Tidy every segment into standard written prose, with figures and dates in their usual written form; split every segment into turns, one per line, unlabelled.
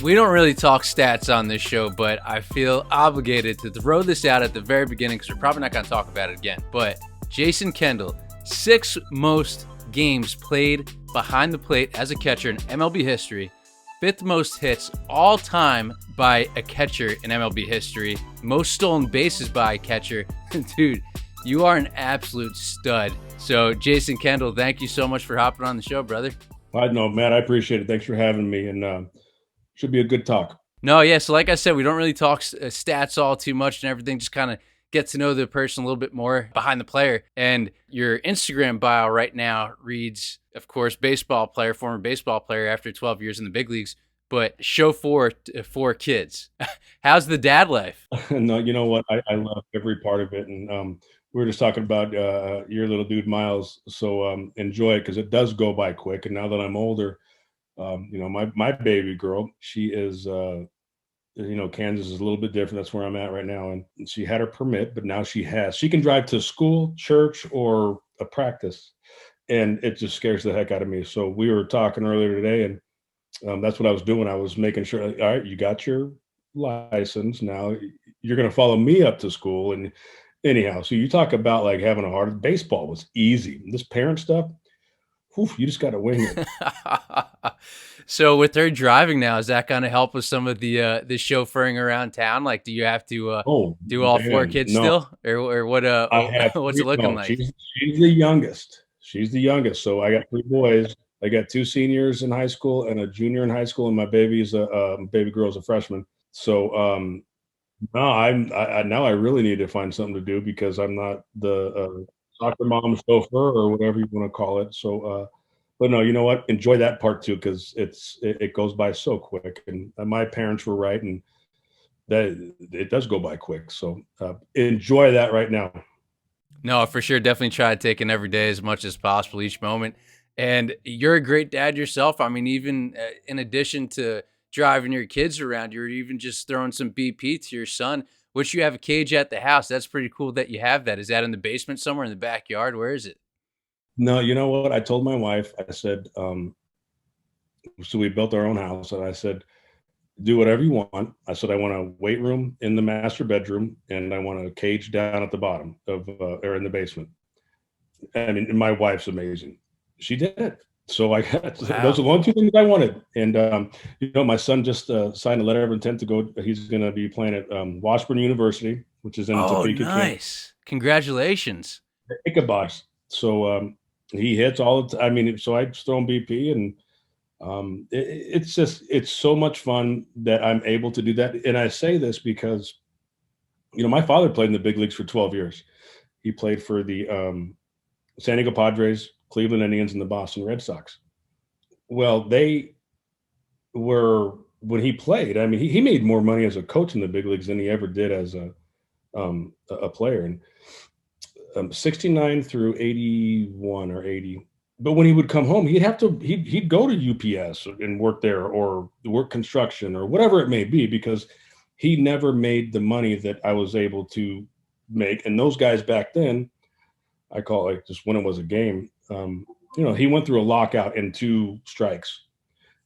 We don't really talk stats on this show, but I feel obligated to throw this out at the very beginning because we're probably not going to talk about it again. But Jason Kendall, 6 most games played behind the plate as a catcher in MLB history, 5th most hits all time by a catcher in MLB history, most stolen bases by a catcher. Dude, you are an absolute stud. So, Jason Kendall, thank you so much for hopping on the show, brother.
I know, Matt. I appreciate it. Thanks for having me, and should be a good talk.
No, yeah. So, like I said, we don't really talk stats all too much and everything. Just kind of get to know the person a little bit more behind the player. And your Instagram bio right now reads, of course, baseball player, former baseball player after 12 years in the big leagues, but show 4 kids. How's the dad life?
No, you know what? I love every part of it, and we were just talking about your little dude Miles. So enjoy it because it does go by quick. And now that I'm older, my baby girl, she is. Kansas is a little bit different. That's where I'm at right now. And she had her permit, but now she can drive to school, church, or a practice. And it just scares the heck out of me. So we were talking earlier today, and that's what I was doing. I was making sure, all right, you got your license. Now you're going to follow me up to school. And anyhow, so you talk about like having a hard baseball was easy. This parent stuff, you just got to wing it.
So with her driving now, is that going to help with some of the chauffeuring around town? Like, do you have to do all 4 kids still, or what? What's it looking like?
She's the youngest. She's the youngest. So I got 3 boys. I got 2 seniors in high school and a junior in high school, and my baby girl's a freshman. So no, now I really need to find something to do because I'm not the soccer mom chauffeur or whatever you want to call it. So. But no, you know what? Enjoy that part too, because it goes by so quick. And my parents were right, and that it does go by quick. So enjoy that right now.
No, for sure. Definitely try to take in every day as much as possible, each moment. And you're a great dad yourself. I mean, even in addition to driving your kids around, you're even just throwing some BP to your son, which you have a cage at the house. That's pretty cool that you have that. Is that in the basement somewhere in the backyard? Where is it?
No, you know what? I told my wife, I said, so we built our own house, and I said, do whatever you want. I said, I want a weight room in the master bedroom, and I want a cage down at the bottom or in the basement. I mean, my wife's amazing. She did it. So I got those are the only 2 things I wanted. And, my son just signed a letter of intent to go. He's going to be playing at Washburn University, which is in Topeka,
nice. Congratulations.
Ichabod. So he hits all the time. I mean, so I just throw him BP, and it's so much fun that I'm able to do that. And I say this because, my father played in the big leagues for 12 years. He played for the San Diego Padres, Cleveland Indians, and the Boston Red Sox. Well, they were, when he played, I mean, he made more money as a coach in the big leagues than he ever did as a player. And 69 through 81 or 80. But when he would come home, he'd go to UPS and work there or work construction or whatever it may be, because he never made the money that I was able to make. And those guys back then, I call it just when it was a game, he went through a lockout and 2 strikes.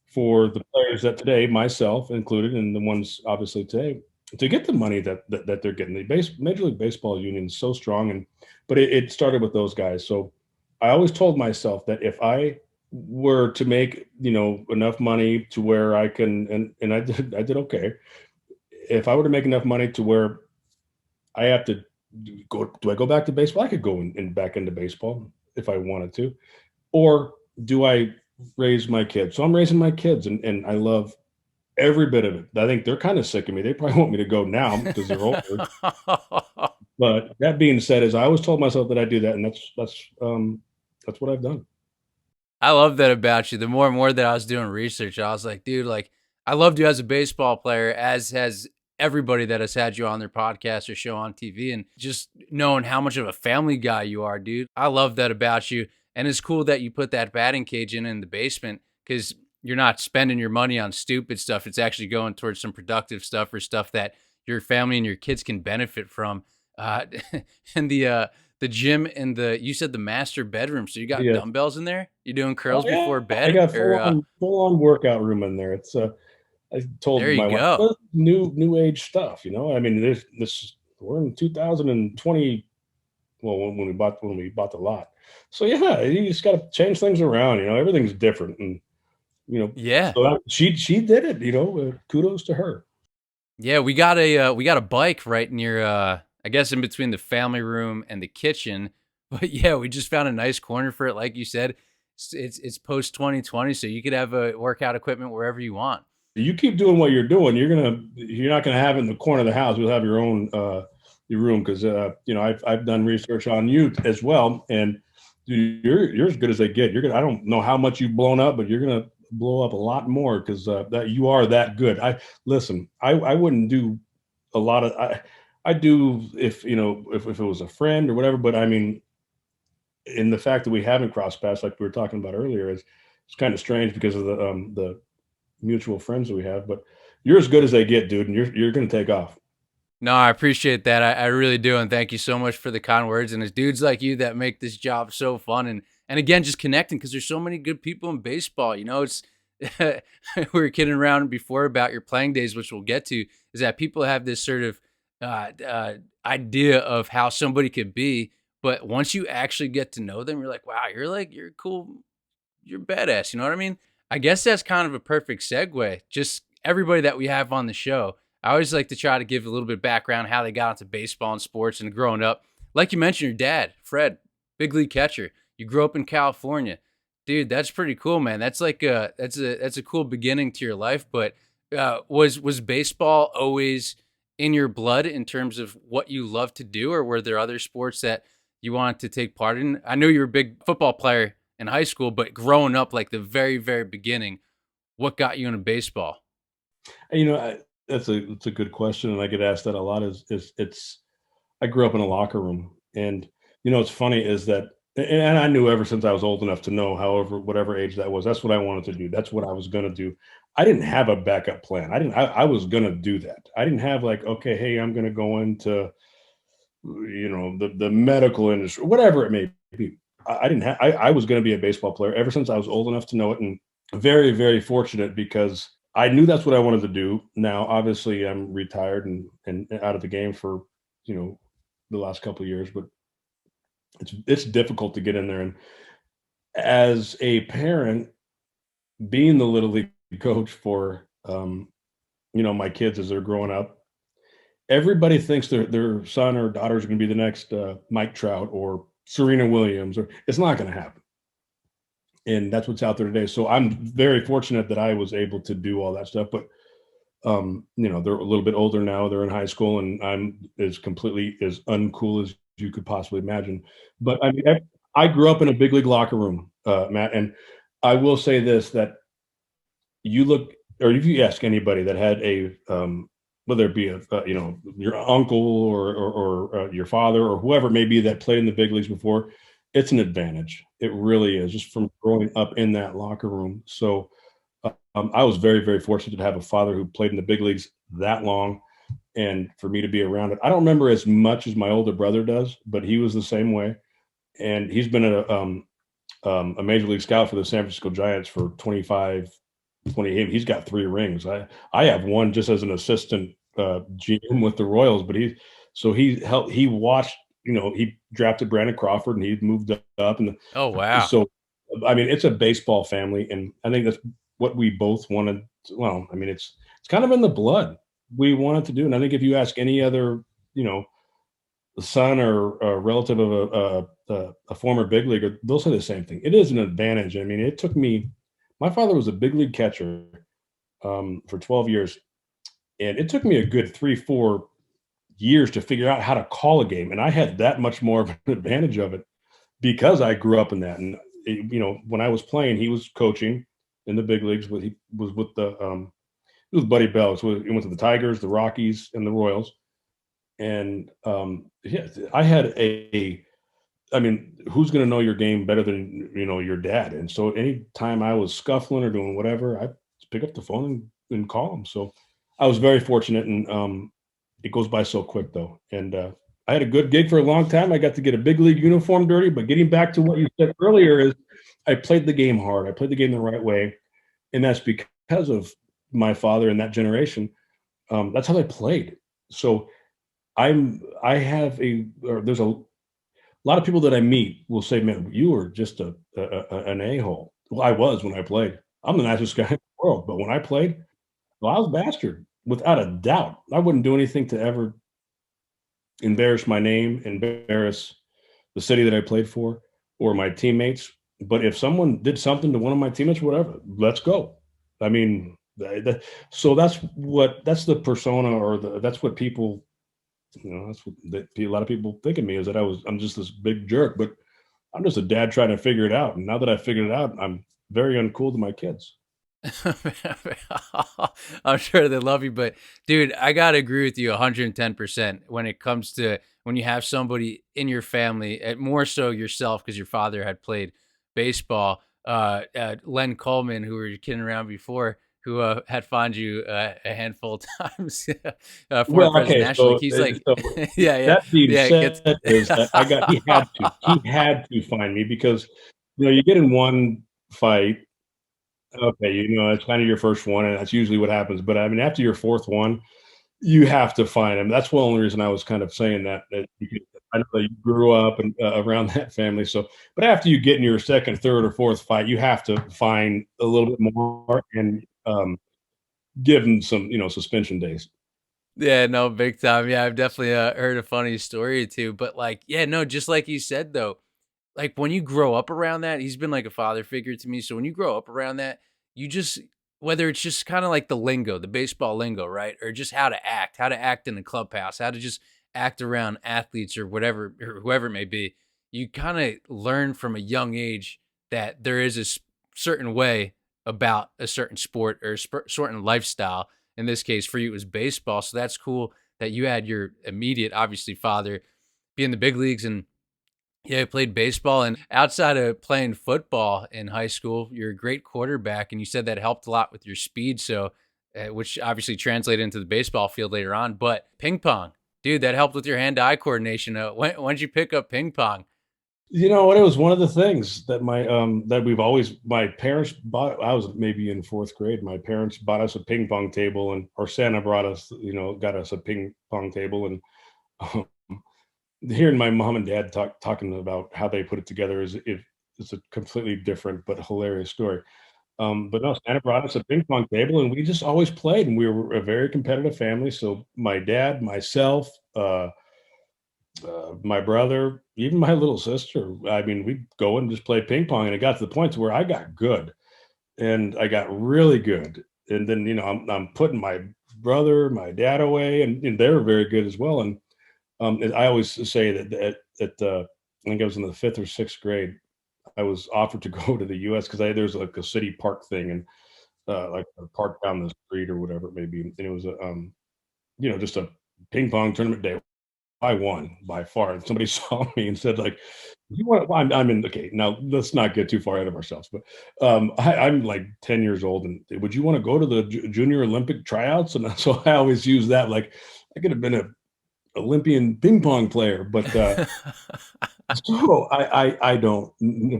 For the players that today, myself included, and the ones obviously today, to get the money that they're getting. The Major League Baseball union is so strong, but it started with those guys. So I always told myself that if I were to make enough money to where I can, and I did okay. If I were to make enough money to where I have to do I go back to baseball? I could go in back into baseball if I wanted to, or do I raise my kids? So I'm raising my kids, and I love every bit of it. I think they're kind of sick of me. They probably want me to go now because they're older. But that being said, I always told myself that I do that, and that's what I've done.
I love that about you. The more and more that I was doing research, I was like, dude, like I loved you as a baseball player, as has everybody that has had you on their podcast or show on TV, and just knowing how much of a family guy you are, dude. I love that about you. And it's cool that you put that batting cage in the basement, because you're not spending your money on stupid stuff. It's actually going towards some productive stuff or stuff that your family and your kids can benefit from. And the gym and you said the master bedroom. So you got dumbbells in there? You doing curls before bed?
I got full on workout room in there. It's I told
There you
my wife,
go.
well, new age stuff, you know. I mean, there's this. We're in 2020. Well, when we bought the lot, so yeah, you just got to change things around. You know, everything's different, and you know,
Yeah.
so she did it. You know, kudos to her.
Yeah, we got a bike right near I guess in between the family room and the kitchen. But yeah, we just found a nice corner for it. Like you said, it's post 2020, so you could have a workout equipment wherever you want.
You keep doing what you're doing, you're not gonna have it in the corner of the house. You'll have your room because you know I've done research on you as well, and dude, you're as good as they get. You're gonna I don't know how much you've blown up, but you're gonna blow up a lot more because that you are that good. I listen. I wouldn't do a lot of I do if you know if it was a friend or whatever, but I mean in the fact that we haven't crossed paths like we were talking about earlier is it's kind of strange because of the mutual friends that we have, but you're as good as they get, dude, and you're going to take off.
No, I appreciate that. I really do, and thank you so much for the kind words. And it's dudes like you that make this job so fun, and again, just connecting because there's so many good people in baseball. You know, it's we were kidding around before about your playing days, which we'll get to. Is that people have this sort of idea of how somebody could be, but once you actually get to know them, you're like, wow, you're cool, you're badass. You know what I mean? I guess that's kind of a perfect segue. Just everybody that we have on the show. I always like to try to give a little bit of background how they got into baseball and sports and growing up. Like you mentioned, your dad, Fred, big league catcher. You grew up in California, dude. That's pretty cool, man. That's a cool beginning to your life. But was baseball always in your blood in terms of what you love to do, or were there other sports that you wanted to take part in? I know you were a big football player in high school, but growing up, like the very, very beginning, what got you into baseball?
And, you know, that's a good question, and I get asked that a lot. Is it's I grew up in a locker room, and you know, what's funny is that, and I knew ever since I was old enough to know, however, whatever age that was, that's what I wanted to do. That's what I was going to do. I didn't have a backup plan. I didn't. I was going to do that. I didn't have like, okay, hey, I'm going to go into you know the medical industry, whatever it may be. I didn't have. I was going to be a baseball player ever since I was old enough to know it, and very very fortunate because I knew that's what I wanted to do. Now, obviously, I'm retired and out of the game for you know the last couple of years, but it's difficult to get in there. And as a parent, being the little league coach for you know my kids as they're growing up, everybody thinks their son or daughter is going to be the next Mike Trout or Serena Williams, or it's not going to happen. And that's what's out there today. So I'm very fortunate that I was able to do all that stuff. But you know, they're a little bit older now. They're in high school, and I'm as completely as uncool as you could possibly imagine. But I mean, I grew up in a big league locker room, Matt, and I will say this: that you look, or if you ask anybody that had a whether it be a you know your uncle or your father or whoever it may be that played in the big leagues before, it's an advantage. It really is, just from growing up in that locker room. So I was very very fortunate to have a father who played in the big leagues that long, and for me to be around it. I don't remember as much as my older brother does, but he was the same way, and he's been a major league scout for the San Francisco Giants for 25 28. He's got 3 rings. I have one just as an assistant GM with the Royals, but he helped. He watched. You know, he drafted Brandon Crawford, and he moved up, and
Oh wow.
so I mean, it's a baseball family, and I think that's what we both wanted. Well, I mean, it's kind of in the blood. We wanted to do, and I think if you ask any other, you know, son or a relative of a former big leaguer, they'll say the same thing. It is an advantage. I mean, it took me. My father was a big league catcher for 12 years. And it took me a good 3 4 years to figure out how to call a game. And I had that much more of an advantage of it because I grew up in that. And, you know, when I was playing, he was coaching in the big leagues, but he was with it was Buddy Bell. So he went to the Tigers, the Rockies, and the Royals. And yeah, I had I mean, who's going to know your game better than you know your dad? And so, anytime I was scuffling or doing whatever, I just pick up the phone and call him. So, I was very fortunate, and it goes by so quick though. And I had a good gig for a long time. I got to get a big league uniform dirty. But getting back to what you said earlier is, I played the game hard. I played the game the right way, and that's because of my father and that generation, that's how they played. So I have there's a lot of people that I meet will say, "Man, you were just an a-hole." Well, I was when I played. I'm the nicest guy in the world, but when I played, well, I was a bastard without a doubt. I wouldn't do anything to ever embarrass my name, embarrass the city that I played for, or my teammates. But if someone did something to one of my teammates, whatever, let's go. I mean, so that's the persona, or that's what people, that's what a lot of people think of me, is that I'm just this big jerk, but I'm just a dad trying to figure it out. And now that I figured it out, I'm very uncool to my kids.
I'm sure they love you, but dude, I gotta agree with you 110% when it comes to when you have somebody in your family, more so yourself because your father had played baseball. Len Coleman, who we were kidding around before, who had found you a handful of times, former
Well,
president
okay,
national. Like he's like,
so
yeah, yeah,
that being
yeah. It
said,
gets
is that he had to find me because, you get in one fight, okay, it's kind of your first one, and that's usually what happens. But I mean, after your fourth one, you have to find him. That's the only reason I was kind of saying that because I know that you grew up and around that family. So, but after you get in your second, third, or fourth fight, you have to find a little bit more and give them some, suspension days.
Yeah, no, big time. Yeah, I've definitely heard a funny story or two, but like, yeah, no, just like you said though, like when you grow up around that, he's been like a father figure to me. So when you grow up around that, you just whether it's just kind of like the lingo, the baseball lingo, right? Or just how to act in the clubhouse, how to just act around athletes or whatever or whoever it may be. You kind of learn from a young age that there is a certain way about a certain sport or a certain lifestyle. In this case, for you, it was baseball. So that's cool that you had your immediate, obviously, father be in the big leagues and yeah, I played baseball and outside of playing football in high school, you're a great quarterback, and you said that helped a lot with your speed. So, which obviously translated into the baseball field later on. But ping pong, dude, that helped with your hand-eye coordination. When did you pick up ping pong?
You know what? It was one of the things that my parents bought. I was maybe in fourth grade. My parents bought us a ping pong table, and or Santa brought us, got us a ping pong table. And um, hearing my mom and dad talking about how they put it together is a completely different but hilarious story. But no, Santa brought us a ping pong table, and we just always played. And we were a very competitive family. So my dad, myself, my brother, even my little sister. I mean, we'd go and just play ping pong, and it got to the point to where I got good, and I got really good. And then I'm putting my brother, my dad away, and they were very good as well. And I always say that I think I was in the fifth or sixth grade. I was offered to go to the U.S. because there's like a city park thing, and like a park down the street or whatever it may be, and it was just a ping pong tournament day. I won by far. And somebody saw me and said, like, you want I'm in, okay, now let's not get too far ahead of ourselves, but I'm like 10 years old, and would you want to go to the junior Olympic tryouts? And so I always use that, like, I could have been a Olympian ping pong player, but so I don't,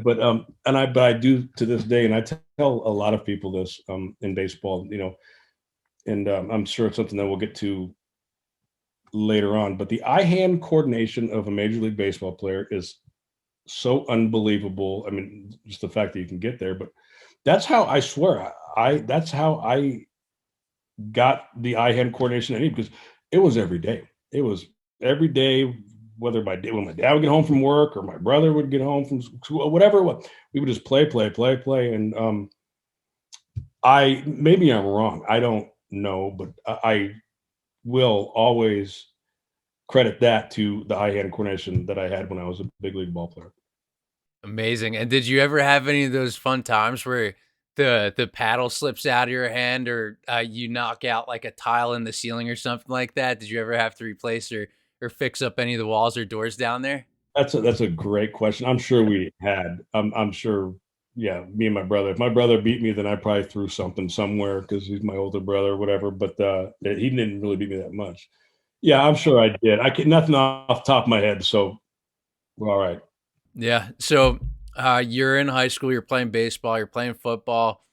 but I do to this day, and I tell a lot of people this in baseball, and I'm sure it's something that we'll get to later on, but the eye-hand coordination of a Major League Baseball player is so unbelievable. I mean, just the fact that you can get there, but that's how I swear that's how I got the eye-hand coordination I need, because it was every day. It was every day, whether when my dad would get home from work or my brother would get home from school, whatever it was, we would just play. And I maybe I'm wrong. I don't know, but I will always credit that to the eye-hand coordination that I had when I was a big league ball player.
Amazing. And did you ever have any of those fun times where the paddle slips out of your hand or you knock out like a tile in the ceiling or something like that? Did you ever have to replace or fix up any of the walls or doors down there?
That's a great question. I'm sure we had. I'm sure. Yeah, me and my brother. If my brother beat me, then I probably threw something somewhere because he's my older brother or whatever. But he didn't really beat me that much. Yeah, I'm sure I did. I can nothing off the top of my head. So we're all right.
Yeah. So you're in high school, you're playing baseball, you're playing football.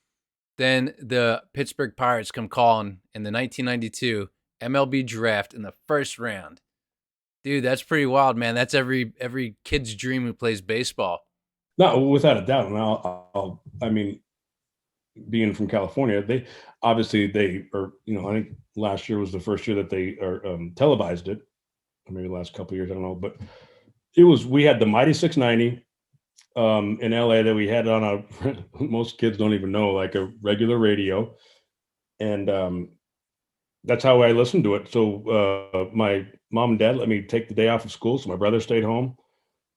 Then the Pittsburgh Pirates come calling in the 1992 MLB draft in the first round. Dude, that's pretty wild, man. That's every kid's dream who plays baseball.
No, without a doubt. And I mean, being from California, they obviously they are. I think last year was the first year that they are televised it, or maybe the last couple of years. I don't know, but it was. We had the Mighty 690 in LA that we had on a. Most kids don't even know, like a regular radio, and that's how I listened to it. So my mom and dad let me take the day off of school, so my brother stayed home.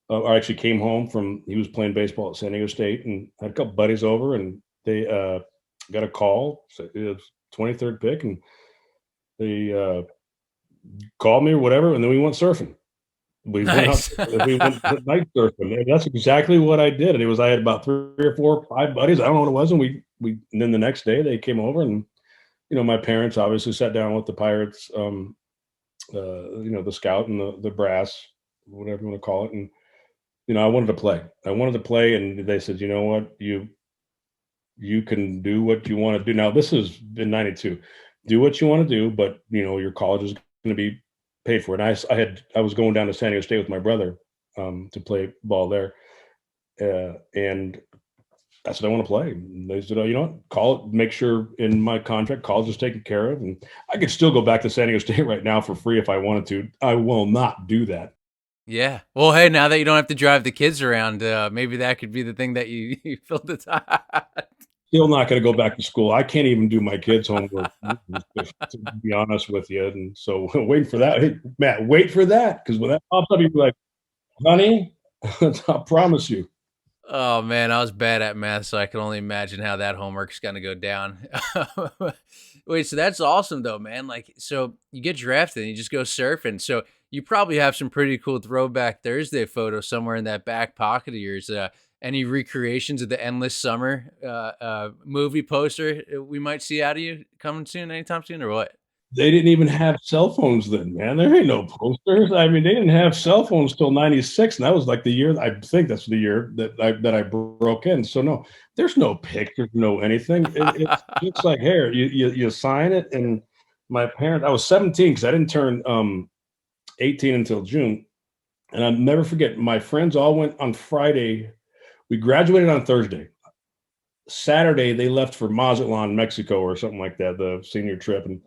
Or actually came home from he was playing baseball at San Diego State, and had a couple buddies over, and they got a call. So it was 23rd pick, and they called me or whatever, and then we went surfing. We went out.
Nice.
We went night surfing. And that's exactly what I did. And it was I had about 3 or 4, 5 buddies. I don't know what it was, and and then the next day they came over, and my parents obviously sat down with the Pirates, the scout and the brass, whatever you want to call it, and I wanted to play. I wanted to play, and they said, "You know what? You can do what you want to do." Now, this is in '92. Do what you want to do, but your college is going to be paid for. And I was going down to San Diego State with my brother to play ball there, and I said I want to play. And they said, "Oh, you know what? Call it. Make sure in my contract, college is taken care of, and I could still go back to San Diego State right now for free if I wanted to. I will not do that."
Yeah. Well, hey, now that you don't have to drive the kids around, maybe that could be the thing that you, you fill the time.
Still not going to go back to school. I can't even do my kids' homework, to be honest with you. And so, wait for that. Hey, Matt, wait for that, because when that pops up, you'll be like, "Honey, I promise you."
Oh man, I was bad at math, so I can only imagine how that homework's gonna go down. Wait, so that's awesome though, man. Like, so you get drafted and you just go surfing. So you probably have some pretty cool throwback Thursday photos somewhere in that back pocket of yours. Any recreations of the Endless Summer movie poster we might see out of you coming soon, anytime soon, or what?
They didn't even have cell phones then, man. There ain't no posters. I mean, they didn't have cell phones till '96, and that was like the year. I think that's the year that I broke in. So no, there's no pictures, no anything. It's just like, here, you sign it. And my parents, I was 17 because I didn't turn 18 until June. And I'll never forget, my friends all went on Friday. We graduated on Thursday. Saturday, they left for Mazatlan, Mexico, or something like that, the senior trip. And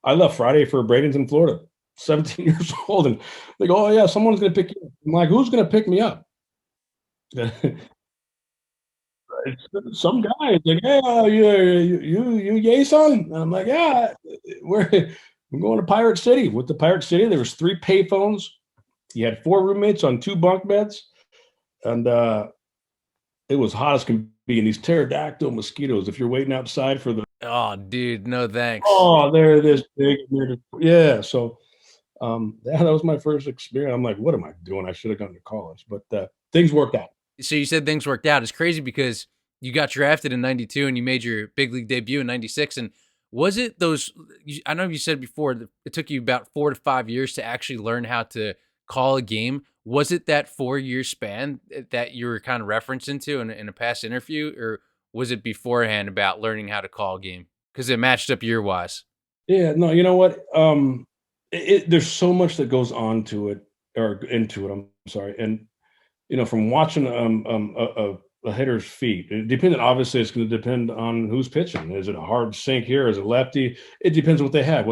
I left Friday for Bradenton, Florida, 17 years old. And they go, "Oh, yeah, someone's going to pick you up." I'm like, "Who's going to pick me up?" Some guy is like, "Hey, you Jason?" And I'm like, "Yeah, we're going to Pirate City." With the Pirate City, there was 3 payphones. You had 4 roommates on 2 bunk beds, and it was hot as can be. And these pterodactyl mosquitoes, if you're waiting outside for the,
Oh, dude, no thanks.
oh, they're this big. Yeah. So that was my first experience. I'm like, what am I doing? I should have gone to college, but things worked out.
So you said things worked out. It's crazy because you got drafted in '92 and you made your big league debut in '96. And was it those? I know you said before that it took you about 4 to 5 years to actually learn how to call a game. Was it that 4 year span that you were kind of referencing to in a past interview, or was it beforehand about learning how to call a game? Because it matched up year wise.
Yeah, no, you know what? There's so much that goes on to it or into it. I'm sorry, and from watching a hitter's feet, obviously, it's going to depend on who's pitching. Is it a hard sink here? Is it lefty? It depends what they have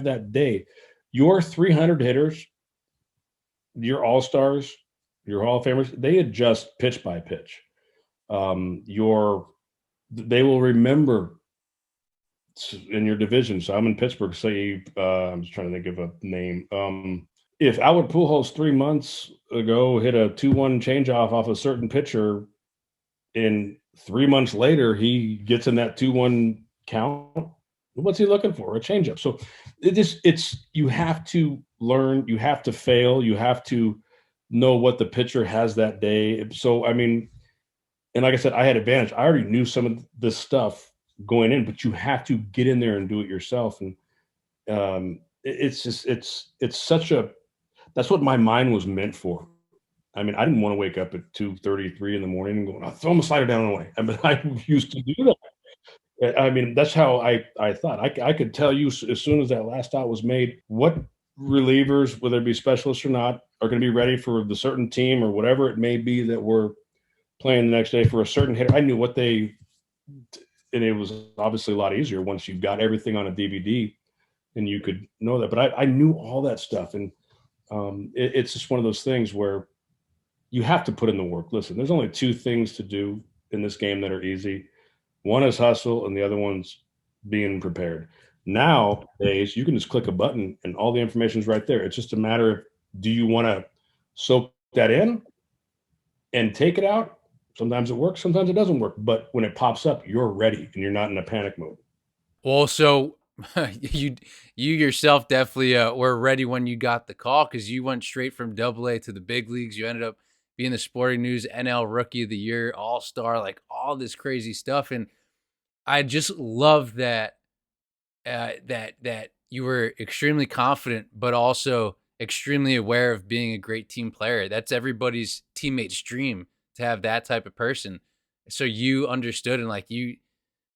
that day. Your 300 hitters, your all stars, your Hall of Famers, they adjust pitch by pitch. Your They will remember in your division. So I'm in Pittsburgh. Say, I'm just trying to think of a name. If Albert Pujols 3 months ago hit a 2-1 changeoff off a certain pitcher, and 3 months later he gets in that 2-1 count, what's he looking for? A changeup. So it's you have to learn, you have to fail, you have to know what the pitcher has that day. So I mean, and like I said, I had advantage. I already knew some of this stuff going in, but you have to get in there and do it yourself. And it's just it's such a that's what my mind was meant for. I mean, I didn't want to wake up at 2:33 in the morning and go, "I'll throw my slider down and away." I mean, I used to do that. I mean, that's how I thought. I could tell you as soon as that last out was made what relievers, whether it be specialists or not, are going to be ready for the certain team or whatever it may be that we're playing the next day for a certain hitter. I knew what they, and it was obviously a lot easier once you got everything on a DVD and you could know that. But I knew all that stuff, and it's just one of those things where you have to put in the work. Listen, there's only two things to do in this game that are easy. One is hustle, and the other one's being prepared. Nowadays, you can just click a button, and all the information is right there. It's just a matter of, do you want to soak that in and take it out? Sometimes it works, sometimes it doesn't work. But when it pops up, you're ready, and you're not in a panic mode.
Well, so you yourself definitely were ready when you got the call, because you went straight from Double A to the big leagues. You ended up being the Sporting News NL Rookie of the Year, All Star, like all this crazy stuff. And I just love that that you were extremely confident, but also extremely aware of being a great team player. That's everybody's teammate's dream, to have that type of person. So you understood, and like you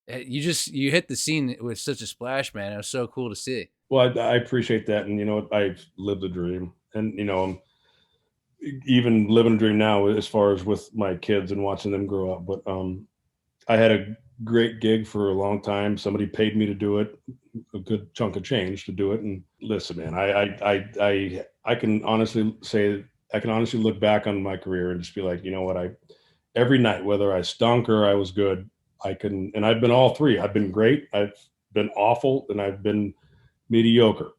hit the scene with such a splash, man. It was so cool to see.
Well, I appreciate that, and I've lived a dream, and I'm even living a dream now as far as with my kids and watching them grow up. But I had a great gig for a long time. Somebody paid me to do it, a good chunk of change to do it. And listen, man, I can honestly say, I can honestly look back on my career and just be like, you know what, every night, whether I stunk or I was good, and I've been all three. I've been great, I've been awful, and I've been mediocre.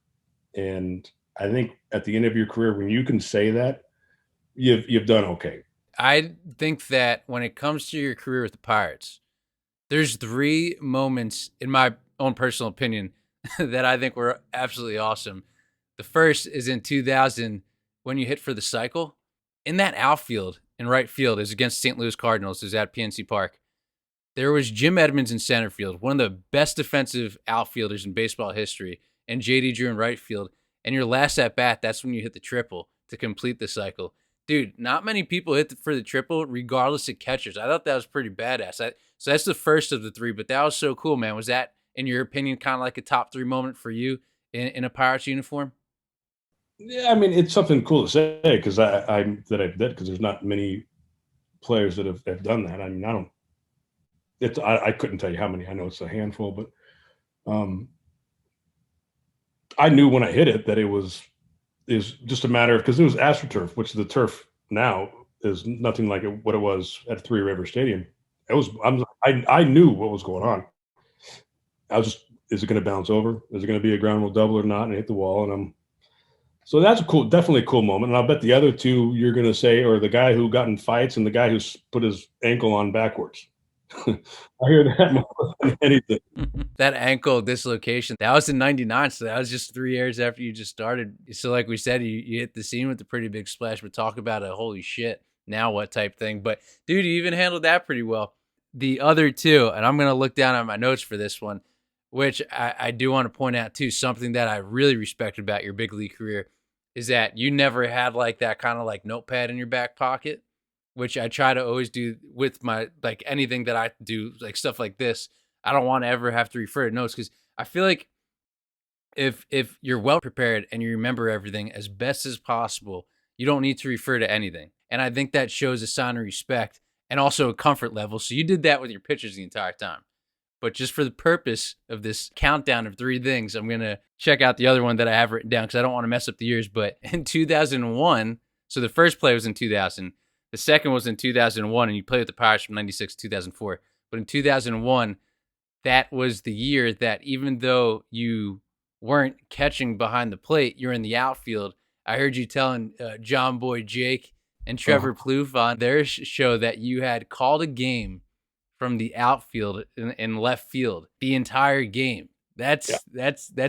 And I think at the end of your career, when you can say that, you've done okay.
I think that when it comes to your career with the Pirates, there's three moments, in my own personal opinion, that I think were absolutely awesome. The first is in 2000 when you hit for the cycle. In that outfield, in right field, is against St. Louis Cardinals, is at PNC Park. There was Jim Edmonds in center field, one of the best defensive outfielders in baseball history, and JD Drew in right field. And your last at bat, that's when you hit the triple to complete the cycle. Dude, not many people hit for the triple, regardless of catchers. I thought that was pretty badass. So that's the first of the three, but that was so cool, man. Was that, in your opinion, kind of like a top three moment for you in a Pirates uniform?
Yeah, I mean, it's something cool to say because I've did, because there's not many players that have done that. I mean, I don't. I couldn't tell you how many. I know it's a handful, but um, I knew when I hit it that it was is just a matter of, because it was AstroTurf, which the turf now is nothing like what it was at Three River Stadium. It was. I knew what was going on. I was just, is it going to bounce over? Is it going to be a ground rule double or not? And hit the wall, and so that's a cool, definitely a cool moment. And I'll bet the other two you're going to say, or the guy who got in fights and the guy who put his ankle on backwards. I hear that more than anything.
That ankle dislocation, that was in 99, so that was just 3 years after you just started. So like we said, you hit the scene with a pretty big splash, but talk about a holy shit, now what type thing. But dude, you even handled that pretty well. The other two, and I'm going to look down at my notes for this one, which I do want to point out too, something that I really respect about your big league career is that you never had like that kind of like notepad in your back pocket, which I try to always do with my, like anything that I do, like stuff like this. I don't want to ever have to refer to notes, because I feel like if you're well prepared and you remember everything as best as possible, you don't need to refer to anything. And I think that shows a sign of respect and also a comfort level. So you did that with your pitchers the entire time. But just for the purpose of this countdown of three things, I'm going to check out the other one that I have written down because I don't want to mess up the years. But in 2001, so the first play was in 2000. The second was in 2001, and you played with the Pirates from 96 to 2004. But in 2001, that was the year that, even though you weren't catching behind the plate, you're in the outfield. I heard you telling John Boy Jake and Trevor Plouffe on their show that you had called a game from the outfield in left field the entire game. That's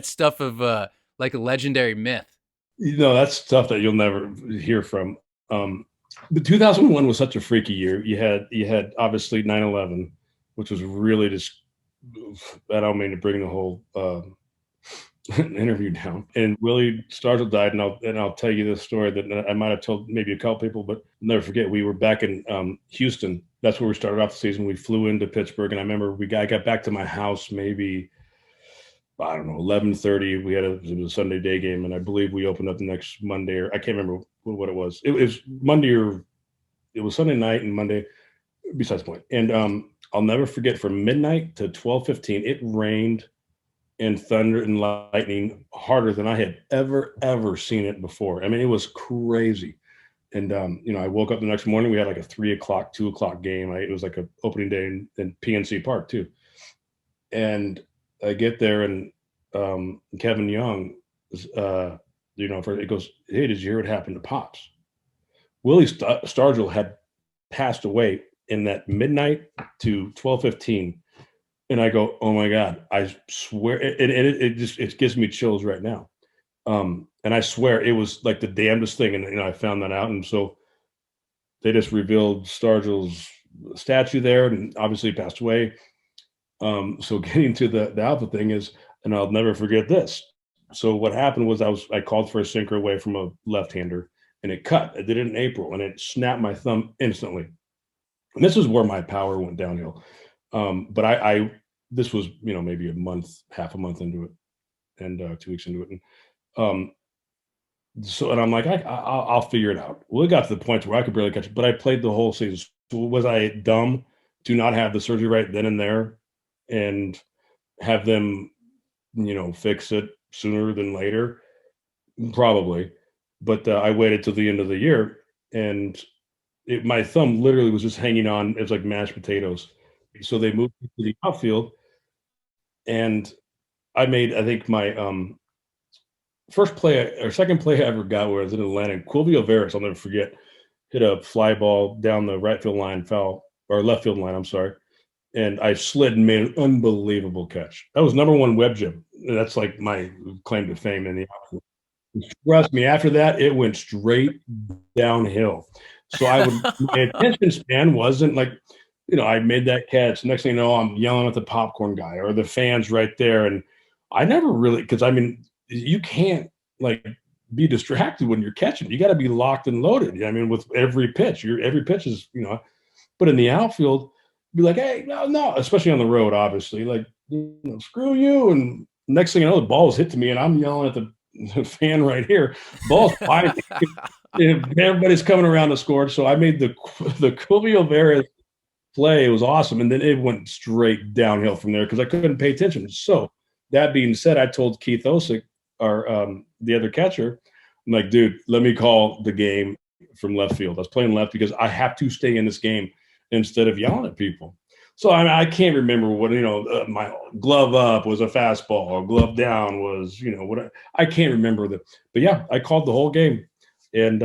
stuff of like a legendary myth.
That's stuff that you'll never hear from. The 2001 was such a freaky year. You had obviously 9/11, which was really just. I don't mean to bring the whole interview down. And Willie Stargell died, and I'll tell you this story that I might have told maybe a couple people, but I'll never forget. We were back in Houston, That's where we started off the season. We flew into Pittsburgh, and I remember I got back to my house maybe, I don't know, 11:30. It was a Sunday day game, and I believe we opened up the next Monday, or I can't remember what it was. It was Monday, or it was Sunday night and Monday. Besides the point. And I'll never forget, from midnight to 12:15, it rained and thunder and lightning harder than I had ever seen it before. I mean, it was crazy. And I woke up the next morning. We had like a 3 o'clock, 2 o'clock game. It was like a opening day in PNC Park too. And I get there, and Kevin Young, it goes, "Hey, did you hear what happened to Pops?" Willie Stargell had passed away in that midnight to 12:15. And I go, "Oh my God, I swear," it gives me chills right now. And I swear it was like the damnedest thing. And I found that out. And so they just revealed Stargell's statue there, and obviously he passed away. So getting to the Alpha thing is, and I'll never forget this. So what happened was, I called for a sinker away from a left-hander, and it cut. I did it in April, and it snapped my thumb instantly. And this is where my power went downhill. But this was, maybe half a month into it, and 2 weeks into it. And and I'm like, I'll figure it out. Well, it got to the point where I could barely catch it, but I played the whole season. So was I dumb to not have the surgery right then and there, and have them, fix it sooner than later? Probably. But I waited till the end of the year, and my thumb literally was just hanging on. It was like mashed potatoes. So they moved me to the outfield, and I made, I think, my first play or second play I ever got, where I was in Atlanta. Quilvio Veras, I'll never forget, hit a fly ball down the right field line, foul, or left field line, I'm sorry. And I slid and made an unbelievable catch. That was number one web gym. That's like my claim to fame in the outfield. Trust me, after that, it went straight downhill. So my attention span wasn't like, I made that catch. Next thing you know, I'm yelling at the popcorn guy or the fans right there. And I never really, because I mean, you can't like be distracted when you're catching. You got to be locked and loaded. I mean, with every pitch, every pitch is, but in the outfield, be like, "Hey, no, no," especially on the road, obviously, like, "Screw you." And next thing you know, the ball is hit to me, and I'm yelling at the fan right here. Ball's fine. Everybody's coming around to score. So I made the Quilvio Veras play. It was awesome. And then it went straight downhill from there because I couldn't pay attention. So that being said, I told Keith Osick, the other catcher, I'm like, "Dude, let me call the game from left field." I was playing left because I have to stay in this game instead of yelling at people. So I can't remember what, my glove up was a fastball, or glove down was, what I can't remember that. But yeah, I called the whole game. And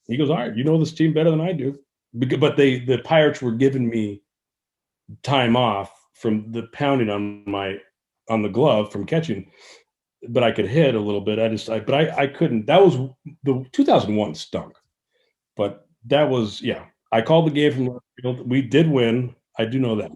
he goes, "All right, you know this team better than I do." But the Pirates were giving me time off from the pounding on the glove from catching, but I could hit a little bit. I couldn't. That was the 2001 stunk, but that was, yeah. I called the game from left field. We did win. I do know that,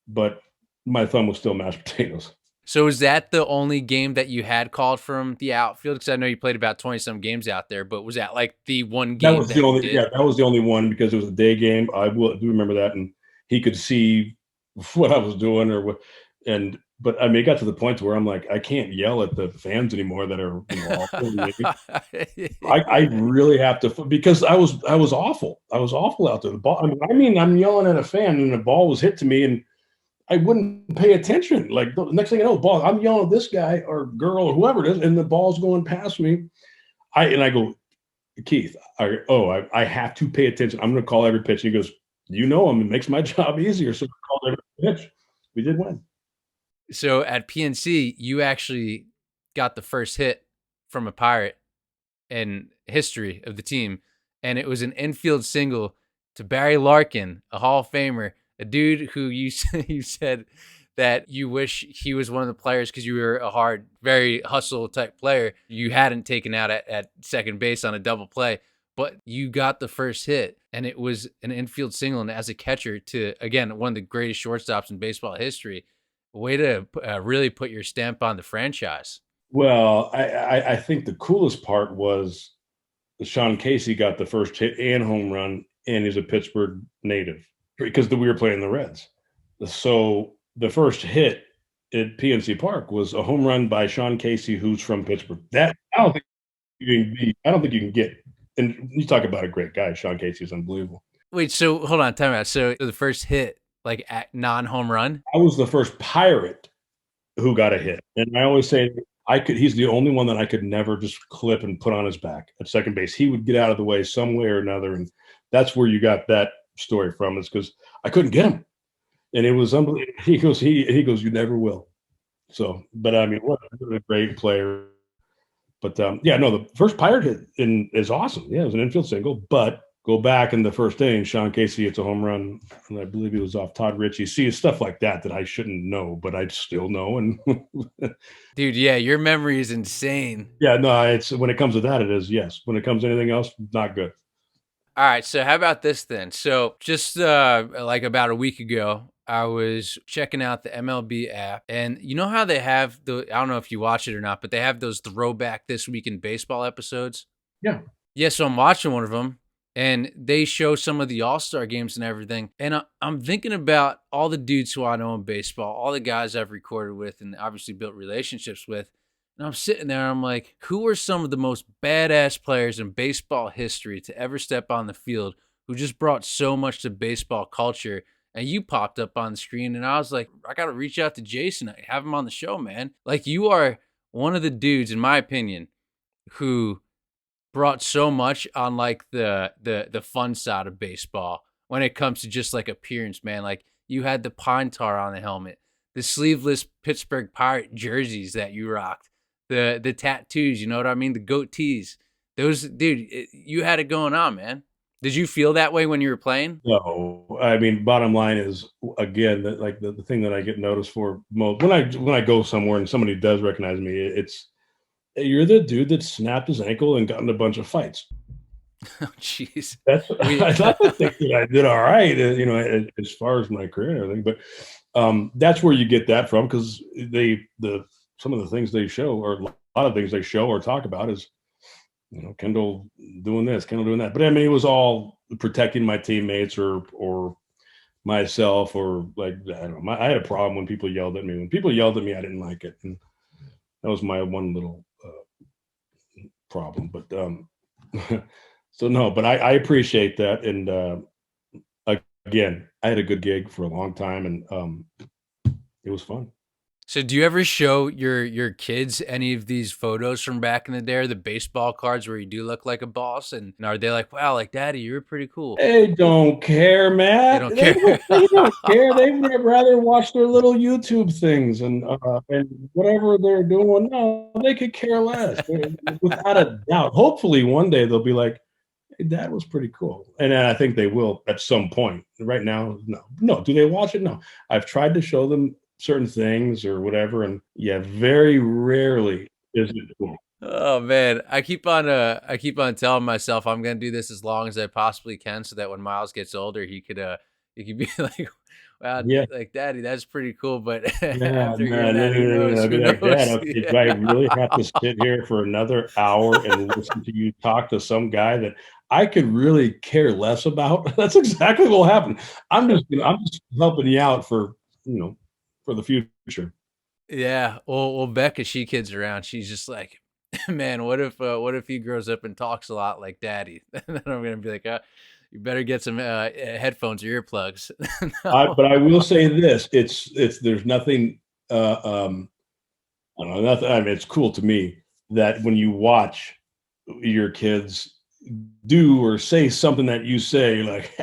but my thumb was still mashed potatoes.
So is that the only game that you had called from the outfield? Because I know you played about 20 some games out there, but was that like the one
That
game
was the
that you
only,
did?
yeah, that was the only one because it was a day game. Do remember that, and he could see what I was doing, or what. And but I mean, it got to the point where I'm like, I can't yell at the fans anymore that are, I really have to, because I was awful. I was awful out there. The ball. I mean, I'm yelling at a fan, and the ball was hit to me, and I wouldn't pay attention. Like, the next thing I know, ball. I'm yelling at this guy or girl or whoever it is, and the ball's going past me. I go, "Keith, I have to pay attention. I'm going to call every pitch." And he goes, "You know him. It makes my job easier." So I called every pitch. We did win.
So at PNC, you actually got the first hit from a Pirate in history of the team, and it was an infield single to Barry Larkin, a Hall of Famer, a dude who you said that you wish he was one of the players because you were a hard, very hustle type player. You hadn't taken out at second base on a double play, but you got the first hit, and it was an infield single. And as a catcher, to again one of the greatest shortstops in baseball history, way to really put your stamp on the franchise.
Well, I think the coolest part was Sean Casey got the first hit and home run, and he's a Pittsburgh native. because we were playing the Reds. So the first hit at PNC Park was a home run by Sean Casey, who's from Pittsburgh. That I don't think you can get. And you talk about a great guy. Sean Casey is unbelievable.
Wait, so hold on, time out. So the first hit, like at non-home run?
I was the first Pirate who got a hit, and I always say I could. He's the only one that I could never just clip and put on his back at second base. He would get out of the way some way or another, and that's where you got that story from. Is because I couldn't get him, and it was unbelievable. He goes, you never will. So, but I mean, what a great player. But yeah, no, the first Pirate hit is awesome. Yeah, it was an infield single, but go back in the first inning, Sean Casey hits a home run, and I believe he was off Todd Ritchie. See, stuff like that I shouldn't know, but I still know. And
Dude, yeah, your memory is insane.
yeah, no, it's when it comes to that, it is yes. When it comes to anything else, not good.
All right, so how about this then? So just like about a week ago, I was checking out the MLB app, and you know how they have I don't know if you watch it or not, but they have those throwback This Week in Baseball episodes.
Yeah.
Yeah, so I'm watching one of them, and they show some of the All-Star games and everything. And I'm thinking about all the dudes who I know in baseball, all the guys I've recorded with and obviously built relationships with. And I'm sitting there, and I'm like, who are some of the most badass players in baseball history to ever step on the field who just brought so much to baseball culture? And you popped up on the screen, and I was like, I got to reach out to Jason, have him on the show, man. Like, you are one of the dudes, in my opinion, who brought so much on like the fun side of baseball when it comes to just like appearance, man. Like you had the pine tar on the helmet, the sleeveless Pittsburgh Pirate jerseys that you rocked, the tattoos, you know what I mean? The goat tees. Those, dude, you had it going on, man. Did you feel that way when you were playing?
No, I mean, bottom line is again that like the thing that I get noticed for most when I go somewhere and somebody does recognize me, it's you're the dude that snapped his ankle and got in a bunch of fights.
Oh, jeez.
That's
We,
I like to think that I did all right, as far as my career and everything. But that's where you get that from because some of the things they show or a lot of things they show or talk about is Kendall doing this, Kendall doing that. But I mean, it was all protecting my teammates or myself or like I don't know. I had a problem when people yelled at me. When people yelled at me, I didn't like it, and that was my one little problem. But so no, but I appreciate that. And again, I had a good gig for a long time, and it was fun.
So do you ever show your kids any of these photos from back in the day, or the baseball cards where you do look like a boss? And are they like, wow, like Daddy, you were pretty cool?
They don't care,
They
Matt.
don't
They
care.
don't, they don't care. They'd rather watch their little YouTube things and whatever they're doing. No, they could care less. Without a doubt. Hopefully, one day they'll be like, "Hey, Dad was pretty cool," and I think they will at some point. Right now, no, no. Do they watch it? No. I've tried to show them certain things or whatever, and yeah, very rarely is it cool.
Oh man, I keep on telling myself I'm gonna do this as long as I possibly can, so that when Miles gets older, he could be like, "Wow,
Yeah.
like Daddy, that's pretty cool." But
Yeah,
after
no,
hearing
no,
that, who
no, no, no.
knows?
I'd be
Who
like, Dad,
knows?
okay, do I
Yeah.
really have to sit here for another hour and listen to you talk to some guy that I could really care less about? That's exactly what will happen. I'm just helping you out you know, for the future.
Yeah. Well, Becca, she kids around. She's just like, man, what if he grows up and talks a lot like Daddy? And then I'm gonna be like, you better get some headphones or earplugs. No.
But I will say this: there's nothing. I don't know. Nothing. I mean, it's cool to me that when you watch your kids do or say something that you say, like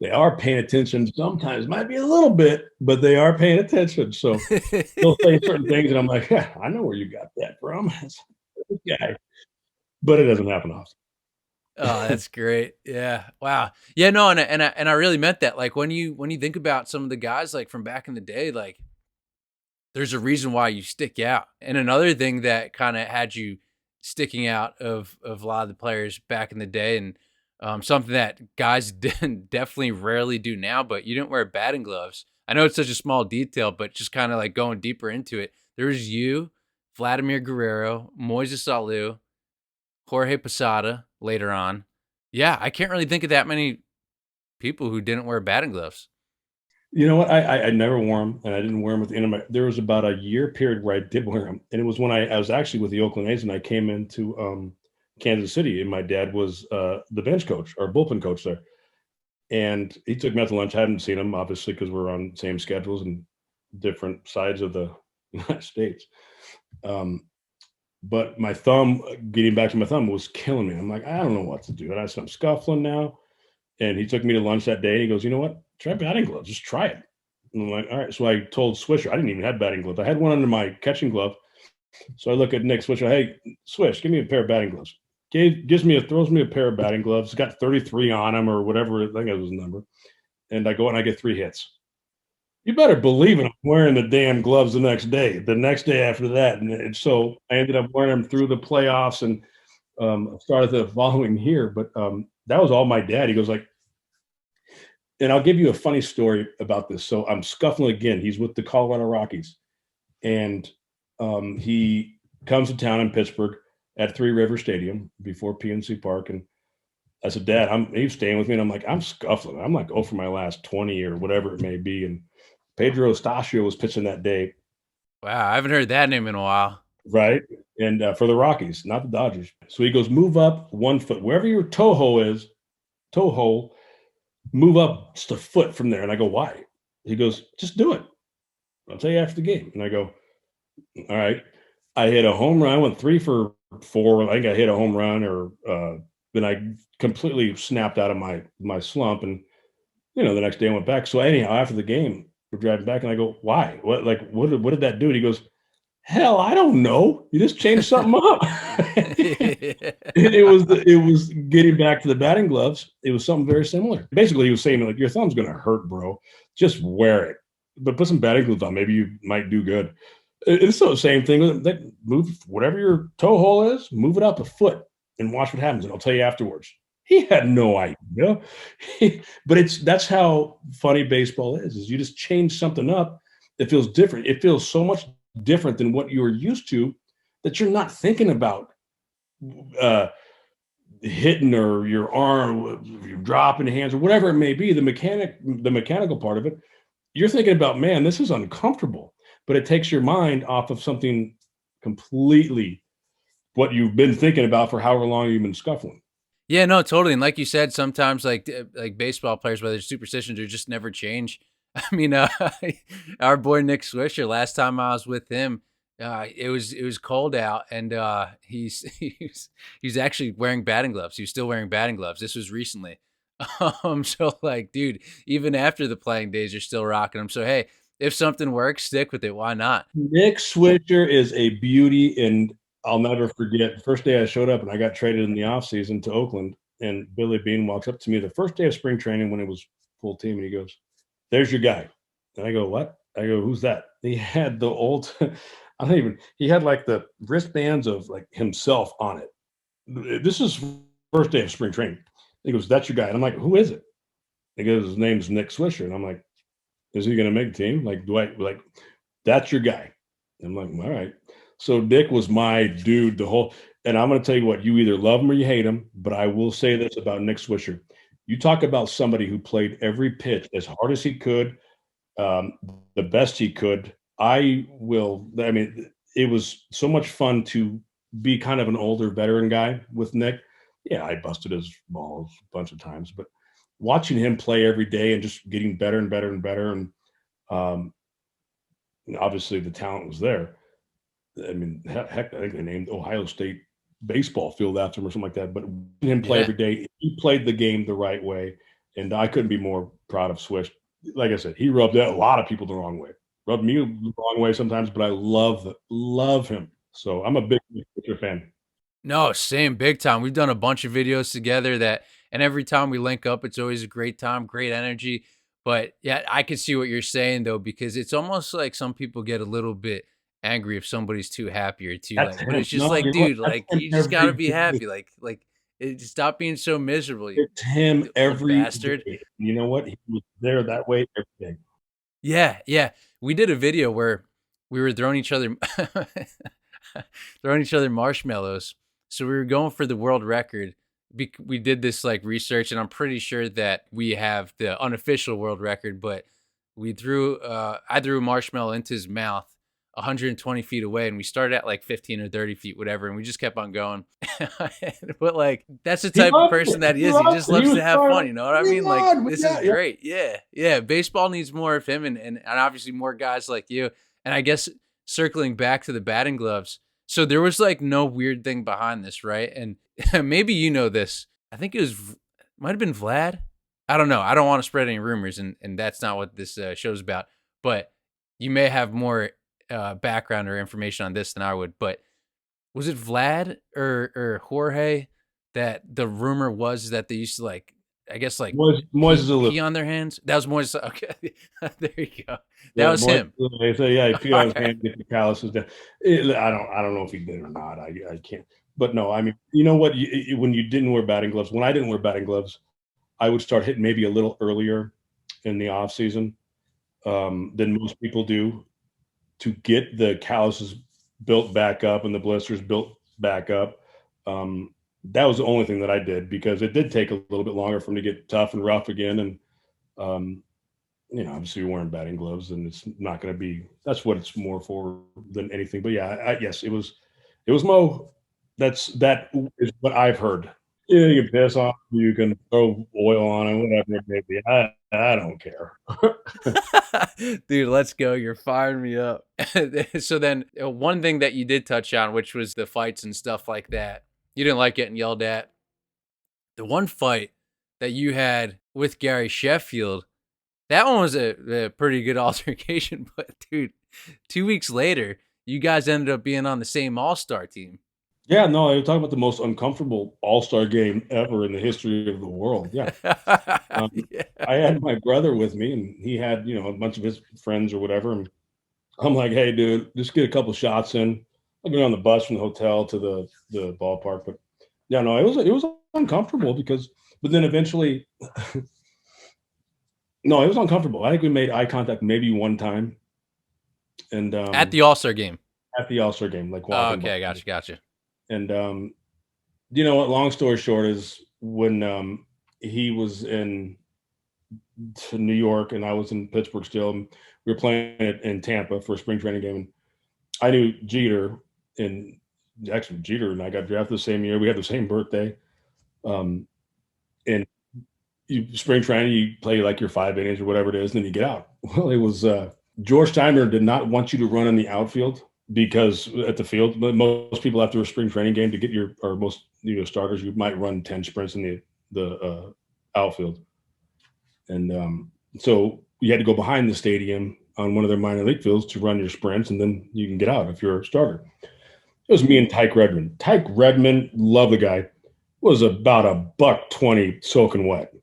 they are paying attention. Sometimes might be a little bit, but they are paying attention. So they'll say certain things, and I'm like, yeah, I know where you got that from. Yeah, but it doesn't happen often.
Oh, that's great. Yeah. Wow. Yeah, no, and I really meant that. Like when you think about some of the guys like from back in the day, like there's a reason why you stick out. And another thing that kind of had you sticking out of a lot of the players back in the day, and something that guys definitely rarely do now, but you didn't wear batting gloves. I know it's such a small detail, but just kind of like going deeper into it. There's you, Vladimir Guerrero, Moises Alou, Jorge Posada later on. Yeah, I can't really think of that many people who didn't wear batting gloves.
You know what? I never wore them, and I didn't wear them at the end of my. There was about a year period where I did wear them, and it was when I was actually with the Oakland A's, and I came into Kansas City, and my dad was the bench coach or bullpen coach there, and he took me out to lunch. I hadn't seen him obviously because we're on same schedules and different sides of the United States. Um, but my thumb, getting back to my thumb, was killing me. I'm like, I don't know what to do, and I said, I'm scuffling now. And he took me to lunch that day, and he goes, you know what? Try batting gloves. Just try it. And I'm like, all right. So I told Swisher, I didn't even have batting gloves. I had one under my catching glove. So I look at Nick Swisher, hey, Swish, give me a pair of batting gloves. Throws me a pair of batting gloves. It's got 33 on them or whatever. I think it was a number. And I go and I get 3 hits. You better believe it. I'm wearing the damn gloves the next day after that. And so I ended up wearing them through the playoffs and started the following year. But that was all my dad. He goes like, and I'll give you a funny story about this. So I'm scuffling again. He's with the Colorado Rockies, and he comes to town in Pittsburgh at Three River Stadium before PNC Park. And I said, Dad, he's staying with me. And I'm like, I'm scuffling. I'm like, for my last 20 or whatever it may be. And Pedro Stasio was pitching that day.
Wow, I haven't heard that name in a while.
Right. And for the Rockies, not the Dodgers. So he goes, move up 1 foot, wherever your toe hole, move up just a foot from there. And I go, why? He goes, just do it. I'll tell you after the game. And I go, all right. I hit a home run. I went 3 for 4. I think I hit a home run, or then I completely snapped out of my slump. And the next day I went back. So anyhow, after the game, we're driving back, and I go, why? What did that do? And he goes, hell, I don't know. You just changed something up. it was getting back to the batting gloves. It was something very similar. Basically, he was saying, like, your thumb's going to hurt, bro. Just wear it, but put some batting gloves on. Maybe you might do good. It's the same thing. Move whatever your toe hole is, move it up a foot and watch what happens. And I'll tell you afterwards. He had no idea, but that's how funny baseball is you just change something up. It feels different. It feels so much different than what you're used to that you're not thinking about hitting or your arm, you're dropping hands or whatever it may be. The mechanical part of it, you're thinking about, man, this is uncomfortable, but it takes your mind off of something completely what you've been thinking about for however long you've been scuffling.
Yeah, no, totally. And like you said, sometimes like baseball players, whether superstitions or just never change. I mean, our boy Nick Swisher, last time I was with him, it was cold out, and he's actually wearing batting gloves. He was still wearing batting gloves. This was recently. So like, dude, even after the playing days, you're still rocking them. So hey, if something works, stick with it. Why not?
Nick Swisher is a beauty, and I'll never forget the first day I showed up and I got traded in the offseason to Oakland, and Billy Bean walks up to me the first day of spring training when it was full team, and he goes, there's your guy. And I go, what? I go, who's that? He had the old, he had like the wristbands of like himself on it. This is first day of spring training. He goes, that's your guy. And I'm like, who is it? He goes, his name's Nick Swisher. And I'm like, is he going to make the team? Like, that's your guy. And I'm like, all right. So Dick was my dude, and I'm going to tell you what, you either love him or you hate him, but I will say this about Nick Swisher. You talk about somebody who played every pitch as hard as he could, the best he could. It was so much fun to be kind of an older veteran guy with Nick. Yeah, I busted his balls a bunch of times, but watching him play every day and just getting better and better and better. And obviously the talent was there. I mean, heck, I think they named Ohio State baseball field after him or something like that. But him play every day, he played the game the right way, and I couldn't be more proud of Swish. Like I said, he rubbed a lot of people the wrong way, rubbed me the wrong way sometimes, but I love him. So I'm a big Swisher fan.
No, same, big time. We've done a bunch of videos together and every time we link up, it's always a great time, great energy. But yeah, I can see what you're saying though, because it's almost like some people get a little bit angry if somebody's too happy or too
That's
like, but
him.
it's just
No,
like,
you know what?
dude,
That's
like
him
you just gotta
every
be
day.
happy. Stop being so miserable, you
It's him
little
every
bastard.
day. You know what? He was there that way every day.
Yeah, yeah. We did a video where we were throwing each other throwing each other marshmallows. So we were going for the world record we did this like research, and I'm pretty sure that we have the unofficial world record, but I threw a marshmallow into his mouth 120 feet away, and we started at like 15 or 30 feet, whatever, and we just kept on going. But like, that's the
He
type of
loved
person
it.
that he
He
is. He
loved
just
it. He
loves
was
to have fun.
trying.
You know what I
He
mean? Like,
loved.
this is
Yeah, yeah.
great. Yeah. Yeah. Baseball needs more of him, and obviously more guys like you. And I guess circling back to the batting gloves. So there was like no weird thing behind this, right? And maybe you know this. I think might have been Vlad. I don't know. I don't want to spread any rumors, and that's not what this show's about. But you may have more background or information on this than I would. But was it Vlad or Jorge that the rumor was that they used to like, I guess like
Moises
pee
Alou.
on their hands? That was Moises. Okay, there you go. That
Yeah,
was him.
they say yeah, he peed
All
on his
right.
hand, get the calluses down. I don't know if he did or not. I can't. But no, I mean, you know what? When you didn't wear batting gloves, when I didn't wear batting gloves, I would start hitting maybe a little earlier in the off season than most people do to get the calluses built back up and the blisters built back up. That was the only thing that I did because it did take a little bit longer for them to get tough and rough again. And obviously you're wearing batting gloves, and it's not going to be. That's what it's more for than anything. But yeah, yes, it was Mo. That is what I've heard. Yeah, you can piss on, you can throw oil on it, whatever it may be. I don't care.
Dude, let's go. You're firing me up. So then one thing that you did touch on, which was the fights and stuff like that. You didn't like getting yelled at. The one fight that you had with Gary Sheffield, that one was a pretty good altercation. But dude, 2 weeks later, you guys ended up being on the same All-Star team.
Yeah, no, I was talking about the most uncomfortable All-Star game ever in the history of the world. Yeah.
Yeah.
I had my brother with me, and he had, a bunch of his friends or whatever. And I'm like, hey, dude, just get a couple shots in. I'll be on the bus from the hotel to the ballpark. But yeah, no, it was uncomfortable but then eventually, no, it was uncomfortable. I think we made eye contact maybe one time, and
At the All-Star game.
at the All-Star game, like
Oh,
walking by.
okay, gotcha.
And you know what? Long story short is when he was in New York and I was in Pittsburgh still, and we were playing in Tampa for a spring training game. And I knew Jeter, and actually Jeter and I got drafted the same year. We had the same birthday. And spring training, you play like your 5 innings or whatever it is, and then you get out. Well, it was George Steinbrenner did not want you to run in the outfield because at the field, most people after a spring training game to get most starters, you might run 10 sprints in the outfield. And so you had to go behind the stadium on one of their minor league fields to run your sprints, and then you can get out if you're a starter. It was me and Tyke Redmond. Tyke Redmond, love the guy, was about $120 soaking wet.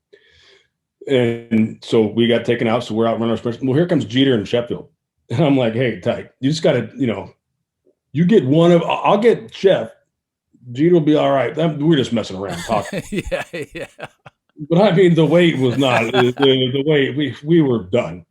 And so we got taken out. So we're out running our sprints. Well, here comes Jeter and Sheffield. And I'm like, hey, Tyke, you just got to, you get I'll get Chef. Jeter will be all right. We're just messing around talking.
Yeah.
But I mean, the weight was not the way we were done.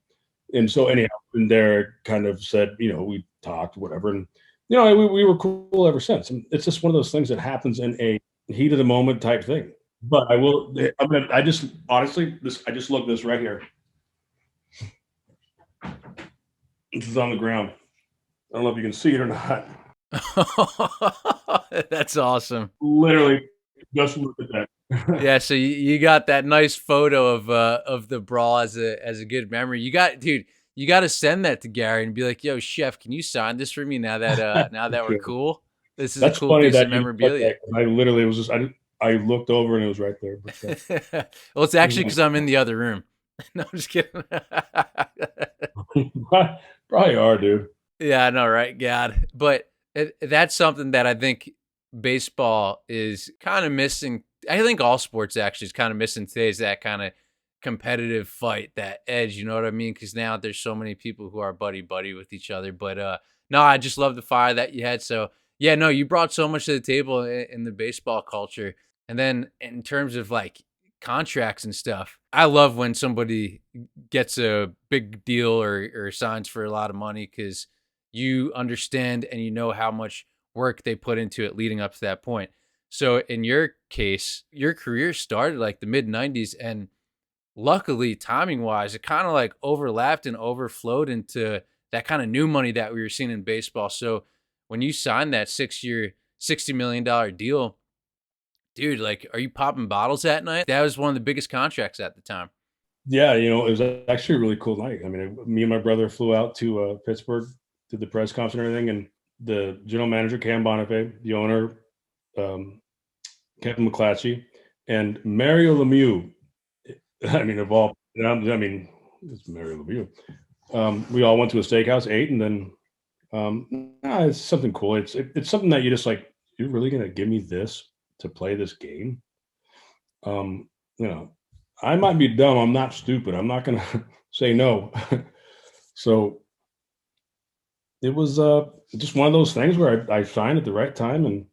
And so anyhow, and Derek kind of said, we talked, whatever. And, we were cool ever since. And it's just one of those things that happens in a heat of the moment type thing. But I just honestly, I just looked this right here. This is on the ground. I don't know if you can see it or not.
That's awesome.
Literally, just look at that.
Yeah, so you got that nice photo of the brawl as a good memory. You got to send that to Gary and be like, "Yo, Chef, can you sign this for me now that we're cool? This is
That's
a cool
funny
piece
that
of
you
memorabilia."
that. I literally was just I looked over and it was right there. But,
Well, it's actually because I'm in the other room. No, I'm just kidding.
probably are, dude.
Yeah, I know, right? God, but that's something that I think baseball is kind of missing. I think all sports actually is kind of missing today, is that kind of competitive fight, that edge. You know what I mean? Because now there's so many people who are buddy with each other. But no, I just love the fire that you had. So yeah, no, you brought so much to the table in the baseball culture. And then in terms of like contracts and stuff, I love when somebody gets a big deal or signs for a lot of money, because you understand and you know how much work they put into it leading up to that point. So in your case, your career started like the mid 90s, and luckily, timing wise, it kind of like overlapped and overflowed into that kind of new money that we were seeing in baseball. So when you signed that 6 year, $60 million deal, dude, like, are you popping bottles that night? That was one of the biggest contracts at the time.
Yeah, it was actually a really cool night. I mean, me and my brother flew out to Pittsburgh, to the press conference and everything, and the general manager Cam Bonifay, the owner um, Kevin McClatchy, and Mario Lemieux. I mean, of all, I mean, it's Mario Lemieux. We all went to a steakhouse, ate, and then it's something cool. It's something that you just like. You're really gonna give me this to play this game? Um, you know, I might be dumb. I'm not stupid. I'm not gonna say no. So it was just one of those things where I signed at the right time, and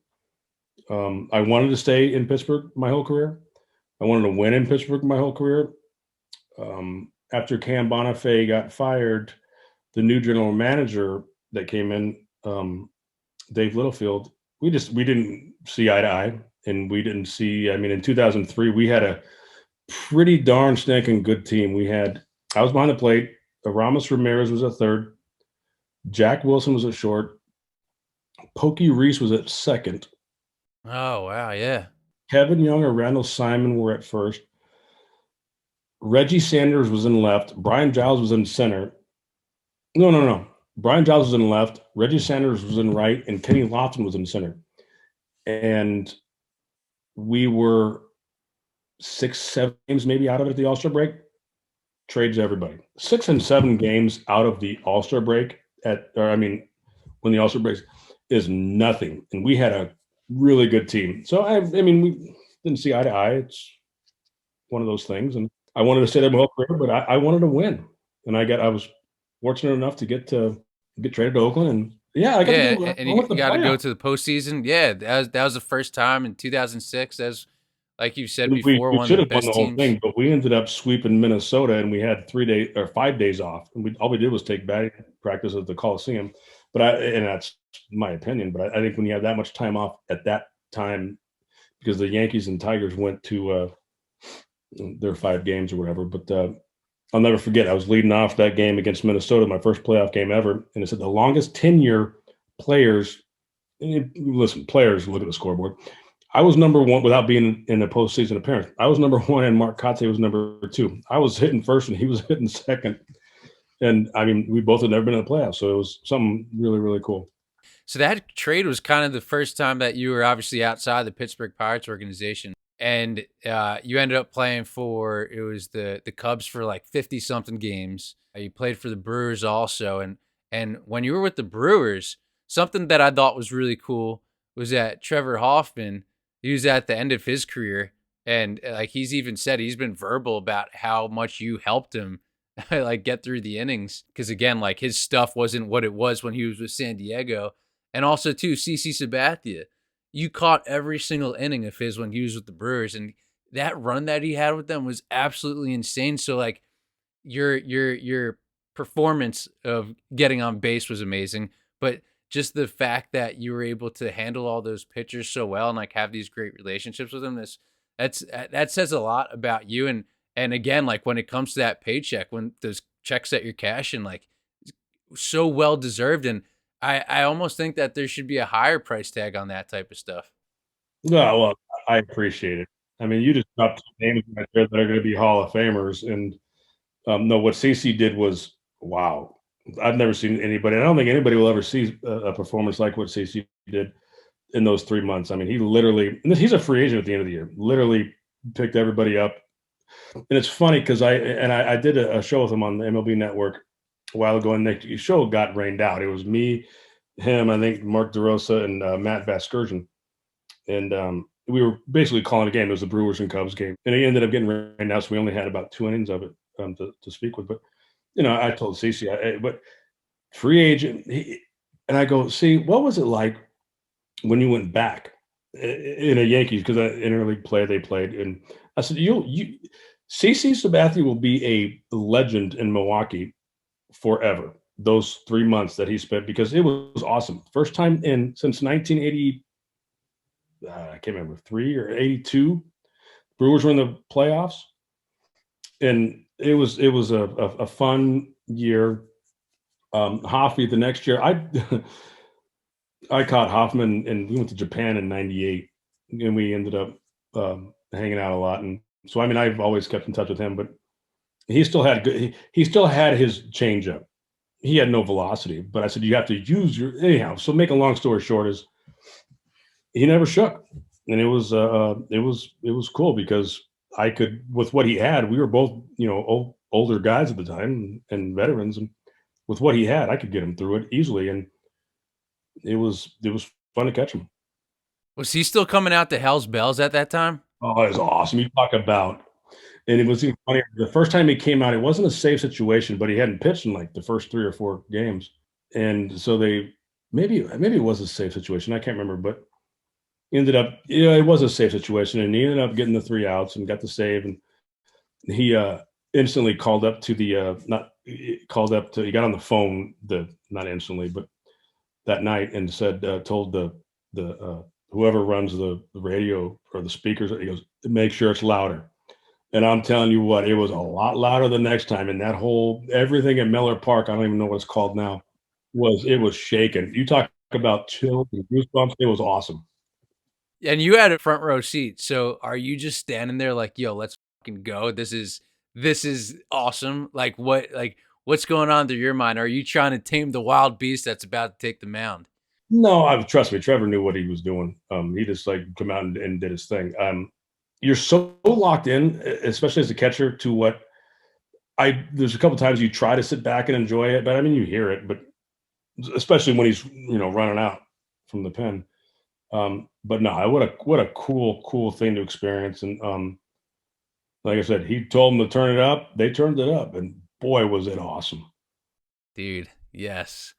I wanted to stay in Pittsburgh my whole career. I wanted to win in Pittsburgh my whole career. After Cam Bonifay got fired, the new general manager that came in, Dave Littlefield, we didn't see eye to eye, and we didn't see. I mean, in 2003, we had a pretty darn stinking good team. I was behind the plate. Aramis Ramirez was at third. Jack Wilson was at short. Pokey Reese was at second.
Oh, wow. Yeah.
Kevin Young or Randall Simon were at first. Reggie Sanders was in left. Brian Giles was in center. No, no, no. Brian Giles was in left. Reggie Sanders was in right, and Kenny Lofton was in center. And we were 6, 7 games maybe out of it at the All-Star break. Trades everybody. 6 and 7 games out of the All-Star break when the All-Star breaks is nothing. And we had a really good team. So I mean, we didn't see eye to eye. It's one of those things. And I wanted to stay there my whole career, but I wanted to win. And I was fortunate enough to get traded to Oakland, and yeah, I got
Yeah.
to go.
And
I
you
went to the
got to go
playoffs.
to the postseason. Yeah. That was the first time in 2006, as like you said
We
before,
we
one of
should
the
have won the
best
whole
teams.
thing, but we ended up sweeping Minnesota, and we had 3 days or 5 days off, and all we did was take batting practice at the Coliseum. And that's my opinion, but I think when you have that much time off at that time, because the Yankees and Tigers went to their 5 games or whatever, but I'll never forget. I was leading off that game against Minnesota, my first playoff game ever, and it said the longest tenure players. Listen, players look at the scoreboard. I was number one without being in a postseason appearance. I was number one, and Mark Kotsay was number two. I was hitting first, and he was hitting second. And I mean, we both had never been in the playoffs, so it was something really, really cool.
So that trade was kind of the first time that you were obviously outside the Pittsburgh Pirates organization, and you ended up playing for it was the Cubs for like 50 something games. You played for the Brewers also, and when you were with the Brewers, something that I thought was really cool was that Trevor Hoffman, he was at the end of his career, and like he's even said he's been verbal about how much you helped him like get through the innings because again like his stuff wasn't what it was when he was with San Diego. And also too, CC Sabathia, you caught every single inning of his when he was with the Brewers, and that run that he had with them was absolutely insane. So like your performance of getting on base was amazing, but just the fact that you were able to handle all those pitchers so well and like have these great relationships with them, that says a lot about you. And again, like when it comes to that paycheck, when those checks that you're cashing, like so well deserved. And I almost think that there should be a higher price tag on that type of stuff.
No, well, I appreciate it. I mean, you just dropped two names right there that are going to be Hall of Famers, and no, what CC did was wow. I've never seen anybody. I don't think anybody will ever see a performance like what CC did in those 3 months. I mean, he literally, and he's a free agent at the end of the year, literally picked everybody up. And it's funny because I did a show with him on the MLB Network a while ago, and the show got rained out. It was me, him, I think Mark DeRosa, and Matt Vasgersian. And we were basically calling a game. It was the Brewers and Cubs game. And he ended up getting rained out, so we only had about 2 innings of it to speak with. But, I told CC, but free agent, and I go, see, what was it like when you went back in a Yankees? Because interleague play they played, and I said, CC Sabathia will be a legend in Milwaukee forever. Those 3 months that he spent, because it was awesome. First time in since 1980, I can't remember, 3 or 82. Brewers were in the playoffs, and it was a fun year. Hoffy the next year, I caught Hoffman, and we went to Japan in '98, and we ended up hanging out a lot. And so, I mean, I've always kept in touch with him, but he still had good. He still had his changeup. He had no velocity, but I said you have to use your anyhow. So, make a long story short, is he never shook, and it was cool because I could with what he had. We were both older guys at the time and veterans, and with what he had, I could get him through it easily, and it was fun to catch him.
Was he still coming out to Hell's Bells at that time?
Oh, it was awesome. You talk about, and it was even funny. The first time he came out, it wasn't a safe situation, but he hadn't pitched in like the first 3 or 4 games, and so maybe it was a safe situation. I can't remember, but he ended up, it was a safe situation, and he ended up getting the 3 outs and got the save, and he instantly called up to the not called up to he got on the phone the not instantly, but that night and said told the whoever runs the radio or the speakers, he goes, make sure it's louder. And I'm telling you what, it was a lot louder the next time. And that whole everything at Miller Park, I don't even know what it's called now, it was shaking. You talk about chills and goosebumps. It was awesome.
And you had a front row seat. So are you just standing there like, yo, let's fucking go. This is awesome. What's going on through your mind? Are you trying to tame the wild beast that's about to take the mound?
No, trust me, Trevor knew what he was doing. He just like come out and did his thing. You're so locked in, especially as a catcher, to what I. There's a couple times you try to sit back and enjoy it, but I mean you hear it, but especially when he's running out from the pen. But no, what a cool thing to experience. And like I said, he told them to turn it up. They turned it up, and boy, was it awesome.
Dude, yes.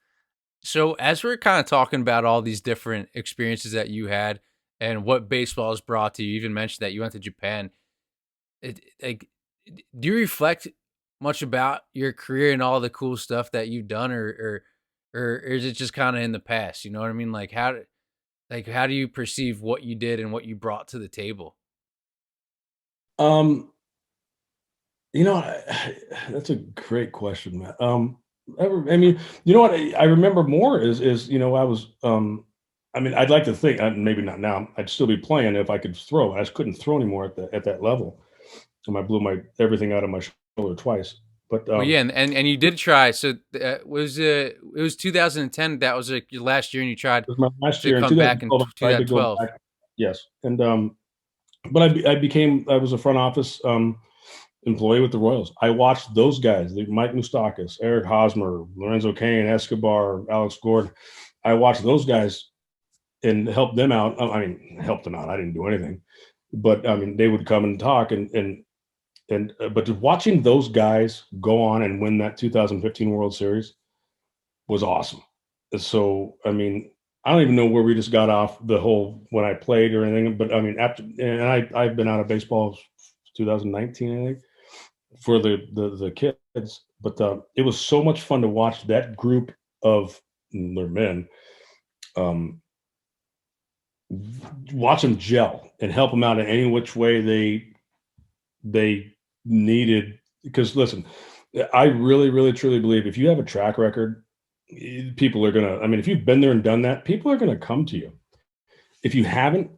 So as we're kind of talking about all these different experiences that you had and what baseball has brought to you, you even mentioned that you went to Japan. Like, do you reflect much about your career and all the cool stuff that you've done, or is it just kind of in the past? You know what I mean? How do you perceive what you did and what you brought to the table?
Um, that's a great question, Matt. I mean, you know what I remember more is I was I mean, I'd like to think, maybe not now. I'd still be playing if I could throw. I just couldn't throw anymore at that level. So I blew my everything out of my shoulder twice. But
Well, yeah, and you did try. So it was 2010. That was like your last year, and you tried
it was my last
to
year in
come back in
2012. I tried to go
2012.
back. Yes, and but I was a front office employee with the Royals. I watched those guys, Mike Moustakas, Eric Hosmer, Lorenzo Cain, Escobar, Alex Gordon. I watched those guys and helped them out. I mean, helped them out. I didn't do anything, but I mean, they would come and talk but watching those guys go on and win that 2015 World Series was awesome. So, I mean, I don't even know where we just got off the whole when I played or anything, but I mean, after and I've been out of baseball 2019, I think, for the kids. But it was so much fun to watch that group of their men, um, watch them gel and help them out in any which way they needed. Because listen, I really, really, truly believe if you have a track record, people are gonna. I mean, if you've been there and done that, people are gonna come to you. If you haven't,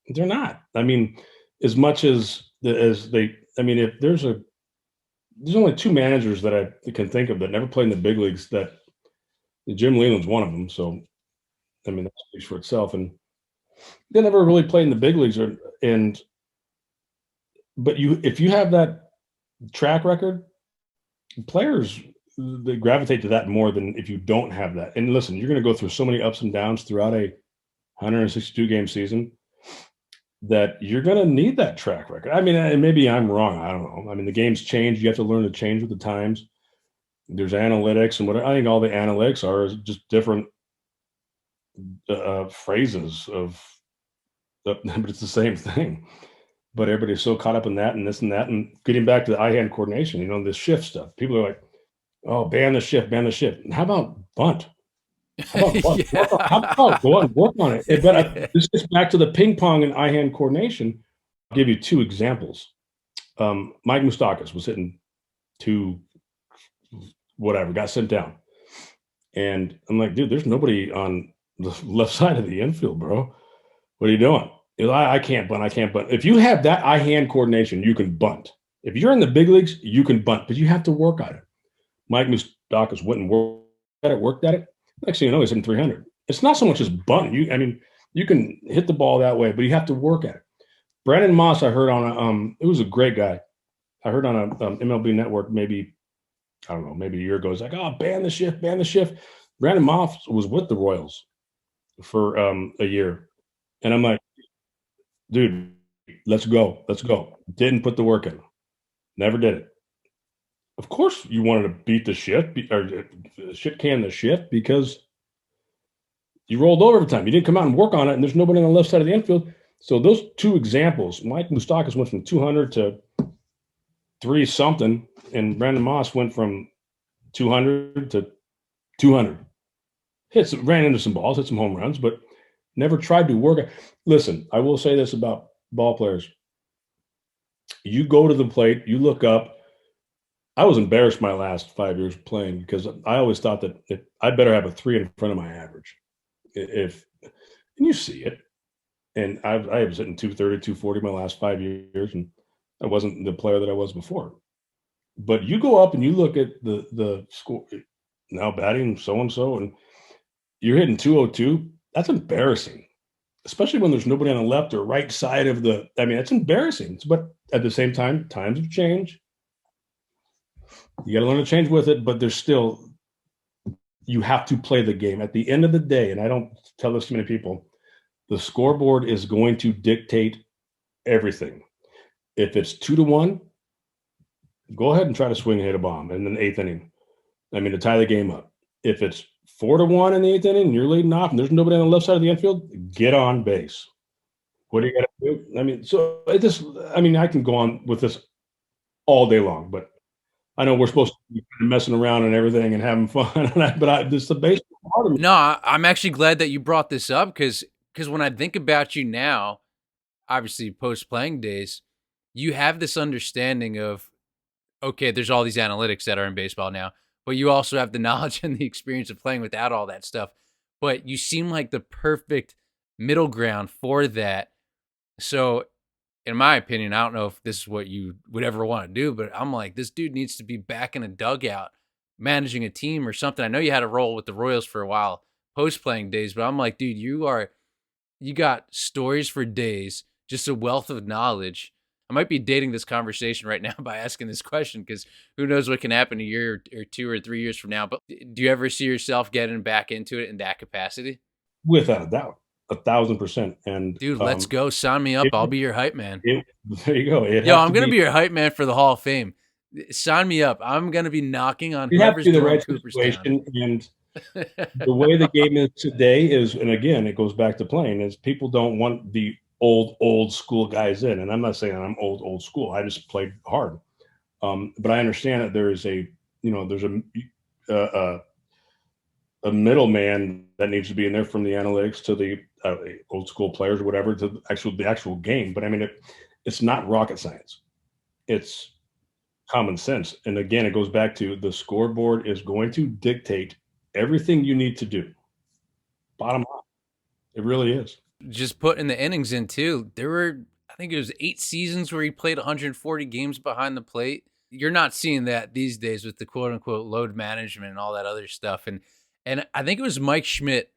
they're not. I mean, as much as they. I mean, if there's only two managers that I can think of that never played in the big leagues. That Jim Leland's one of them. So I mean, that speaks for itself. And they never really played in the big leagues, but if you have that track record, players they gravitate to that more than if you don't have that. And listen, you're going to go through so many ups and downs throughout a 162 game season that you're going to need that track record. I mean, maybe I'm wrong. I don't know. I mean, the game's changed. You have to learn to change with the times. There's analytics and what I think all the analytics are is just different phrases of, but it's the same thing. But everybody's so caught up in that and this and that. And getting back to the eye hand coordination, this shift stuff. People are like, oh, ban the shift, ban the shift. How about bunt? How about what? How
Yeah.
about go on, work on it? But
Yeah.
this gets back to the ping pong and eye hand coordination. I'll give you two examples. Mike Moustakas was hitting two, whatever, got sent down. And I'm like, dude, there's nobody on the left side of the infield, bro. What are you doing? I can't bunt. I can't bunt. If you have that eye hand coordination, you can bunt. If you're in the big leagues, you can bunt, but you have to work on it. Mike Moustakas went and worked at it. Next thing you know, he's hitting 300. It's not so much as bunt. I mean, you can hit the ball that way, but you have to work at it. Brandon Moss, I heard on it was a great guy. I heard on a MLB network maybe, I don't know, maybe a year ago. He's like, oh, ban the shift, ban the shift. Brandon Moss was with the Royals for a year. And I'm like, dude, let's go. Let's go. Didn't put the work in. Never did it. Of course, you wanted to beat the shift or shit can the shift because you rolled over every time. You didn't come out and work on it, and there's nobody on the left side of the infield. So those two examples, Mike Moustakas went from 200 to three something, and Brandon Moss went from 200 to 200. Ran into some balls, hit some home runs, but never tried to work. Listen, I will say this about ball players. You go to the plate, you look up. I was embarrassed my last 5 years playing because I always thought that I better have a three in front of my average. If and you see it, and I was hitting 230, 240 my last 5 years, and I wasn't the player that I was before. But you go up and you look at the score now batting so and so, and you're hitting 202. That's embarrassing, especially when there's nobody on the left or right side of the. I mean, it's embarrassing. But at the same time, times have changed. You got to learn to change with it, but there's still you have to play the game. At the end of the day, and I don't tell this to many people, the scoreboard is going to dictate everything. If it's 2-1, go ahead and try to swing and hit a bomb in the eighth inning. I mean, to tie the game up. If it's 4-1 in the eighth inning and you're leading off and there's nobody on the left side of the infield, get on base. What do you got to do? I mean, so it just, I mean, I can go on with this all day long, but I know we're supposed to be messing around and everything and having fun, but this is the baseball part of me.
No, I'm actually glad that you brought this up because when I think about you now, obviously post playing days, you have this understanding of, okay, there's all these analytics that are in baseball now, but you also have the knowledge and the experience of playing without all that stuff. But you seem like the perfect middle ground for that. So, in my opinion, I don't know if this is what you would ever want to do, but I'm like, this dude needs to be back in a dugout managing a team or something. I know you had a role with the Royals for a while post playing days, but I'm like, dude, you got stories for days, just a wealth of knowledge. I might be dating this conversation right now by asking this question because who knows what can happen a year or 2 or 3 years from now. But do you ever see yourself getting back into it in that capacity?
Without a doubt, 1,000%. And
Dude, let's go. Sign me up.
it,
I'll be your hype man.
it, there you go.
Yo, I'm going to be your hype man for the Hall of Fame. Sign me up. I'm going to be knocking on
it have to
whoever's
be the
door in
right
Cooperstown.
situation. And the way the game is today is, and again, it goes back to playing, is people don't want the old school guys in. And I'm not saying I'm old school. I just played hard. But I understand that there is there's a a middleman that needs to be in there from the analytics to the old school players or whatever to the actual game. But I mean, it's not rocket science. It's common sense. And again, it goes back to the scoreboard is going to dictate everything you need to do. Bottom line, it really is.
Just putting the innings in too. There were, I think it was 8 seasons where he played 140 games behind the plate. You're not seeing that these days with the quote unquote load management and all that other stuff. And I think it was Mike Schmidt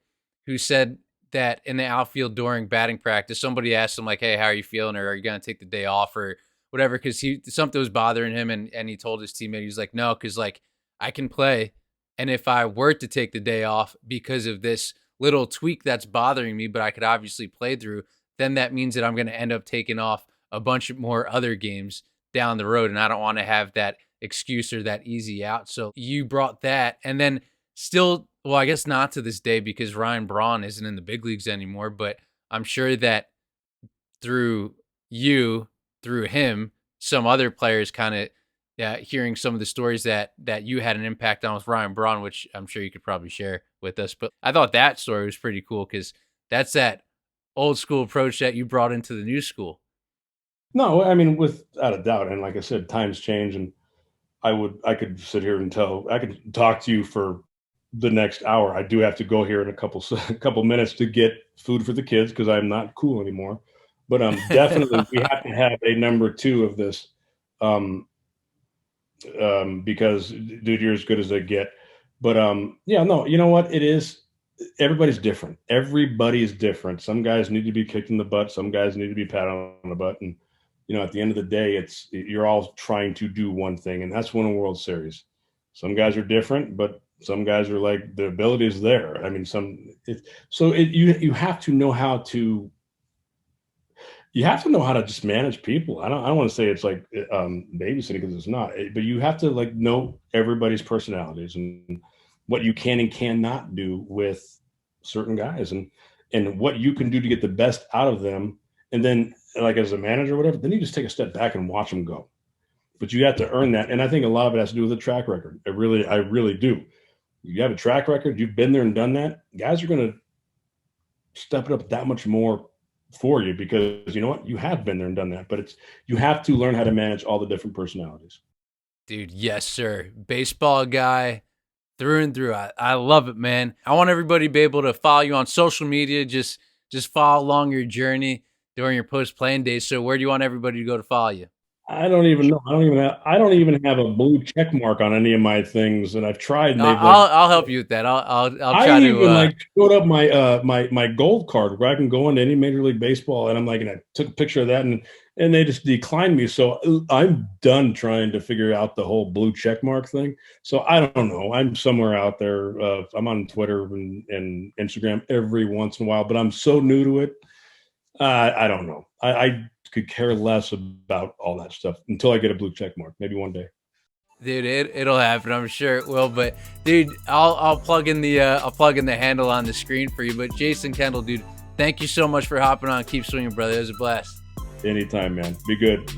who said that in the outfield during batting practice, somebody asked him like, "Hey, how are you feeling? Or are you going to take the day off or whatever?" Because something was bothering him, and he told his teammate, he was like, "No, because like I can play, and if I were to take the day off because of this little tweak that's bothering me, but I could obviously play through, then that means that I'm going to end up taking off a bunch of more other games down the road. And I don't want to have that excuse or that easy out." So you brought that. And then still, well, I guess not to this day because Ryan Braun isn't in the big leagues anymore, but I'm sure that through you, through him, some other players kind of Yeah, hearing some of the stories that you had an impact on with Ryan Braun, which I'm sure you could probably share with us. But I thought that story was pretty cool because that's that old school approach that you brought into the new school.
No, I mean, without a doubt. And like I said, times change, and I could sit here and I could talk to you for the next hour. I do have to go here in a a couple minutes to get food for the kids because I'm not cool anymore. But definitely we have to have a number two of this, um, because dude, you're as good as they get. But yeah, no, you know what? It is. Everybody's different. Everybody's different. Some guys need to be kicked in the butt. Some guys need to be patted on the butt. And at the end of the day, you're all trying to do one thing, and that's win a World Series. Some guys are different, but some guys are like the ability is there. I mean, you have to know how to just manage people. I don't want to say it's like babysitting because it's not, but you have to like know everybody's personalities and what you can and cannot do with certain guys, and what you can do to get the best out of them. And then, like as a manager or whatever, then you just take a step back and watch them go. But you have to earn that, and I think a lot of it has to do with a track record. I really do. You have a track record. You've been there and done that. Guys are going to step it up that much more for you because you know what, you have been there and done that. But you have to learn how to manage all the different personalities.
Dude, yes, sir. Baseball guy through and through. I love it, man. I want everybody to be able to follow you on social media. Just follow along your journey during your post-playing days. So where do you want everybody to go to follow you?
I don't even know. I don't even have a blue check mark on any of my things, and I've tried, and they've like.
I'll help you with that. I'll
I
try
even
to.
like showed up my gold card where I can go into any Major League Baseball, and I'm like, and I took a picture of that, and they just declined me. So I'm done trying to figure out the whole blue check mark thing. So I don't know. I'm somewhere out there. I'm on Twitter and Instagram every once in a while, but I'm so new to it. I don't know. I could care less about all that stuff until I get a blue check mark. Maybe one day.
Dude, it'll happen. I'm sure it will. But dude, I'll plug in the handle on the screen for you. But Jason Kendall, dude, thank you so much for hopping on. Keep swinging, brother. It was a blast.
Anytime, man. Be good.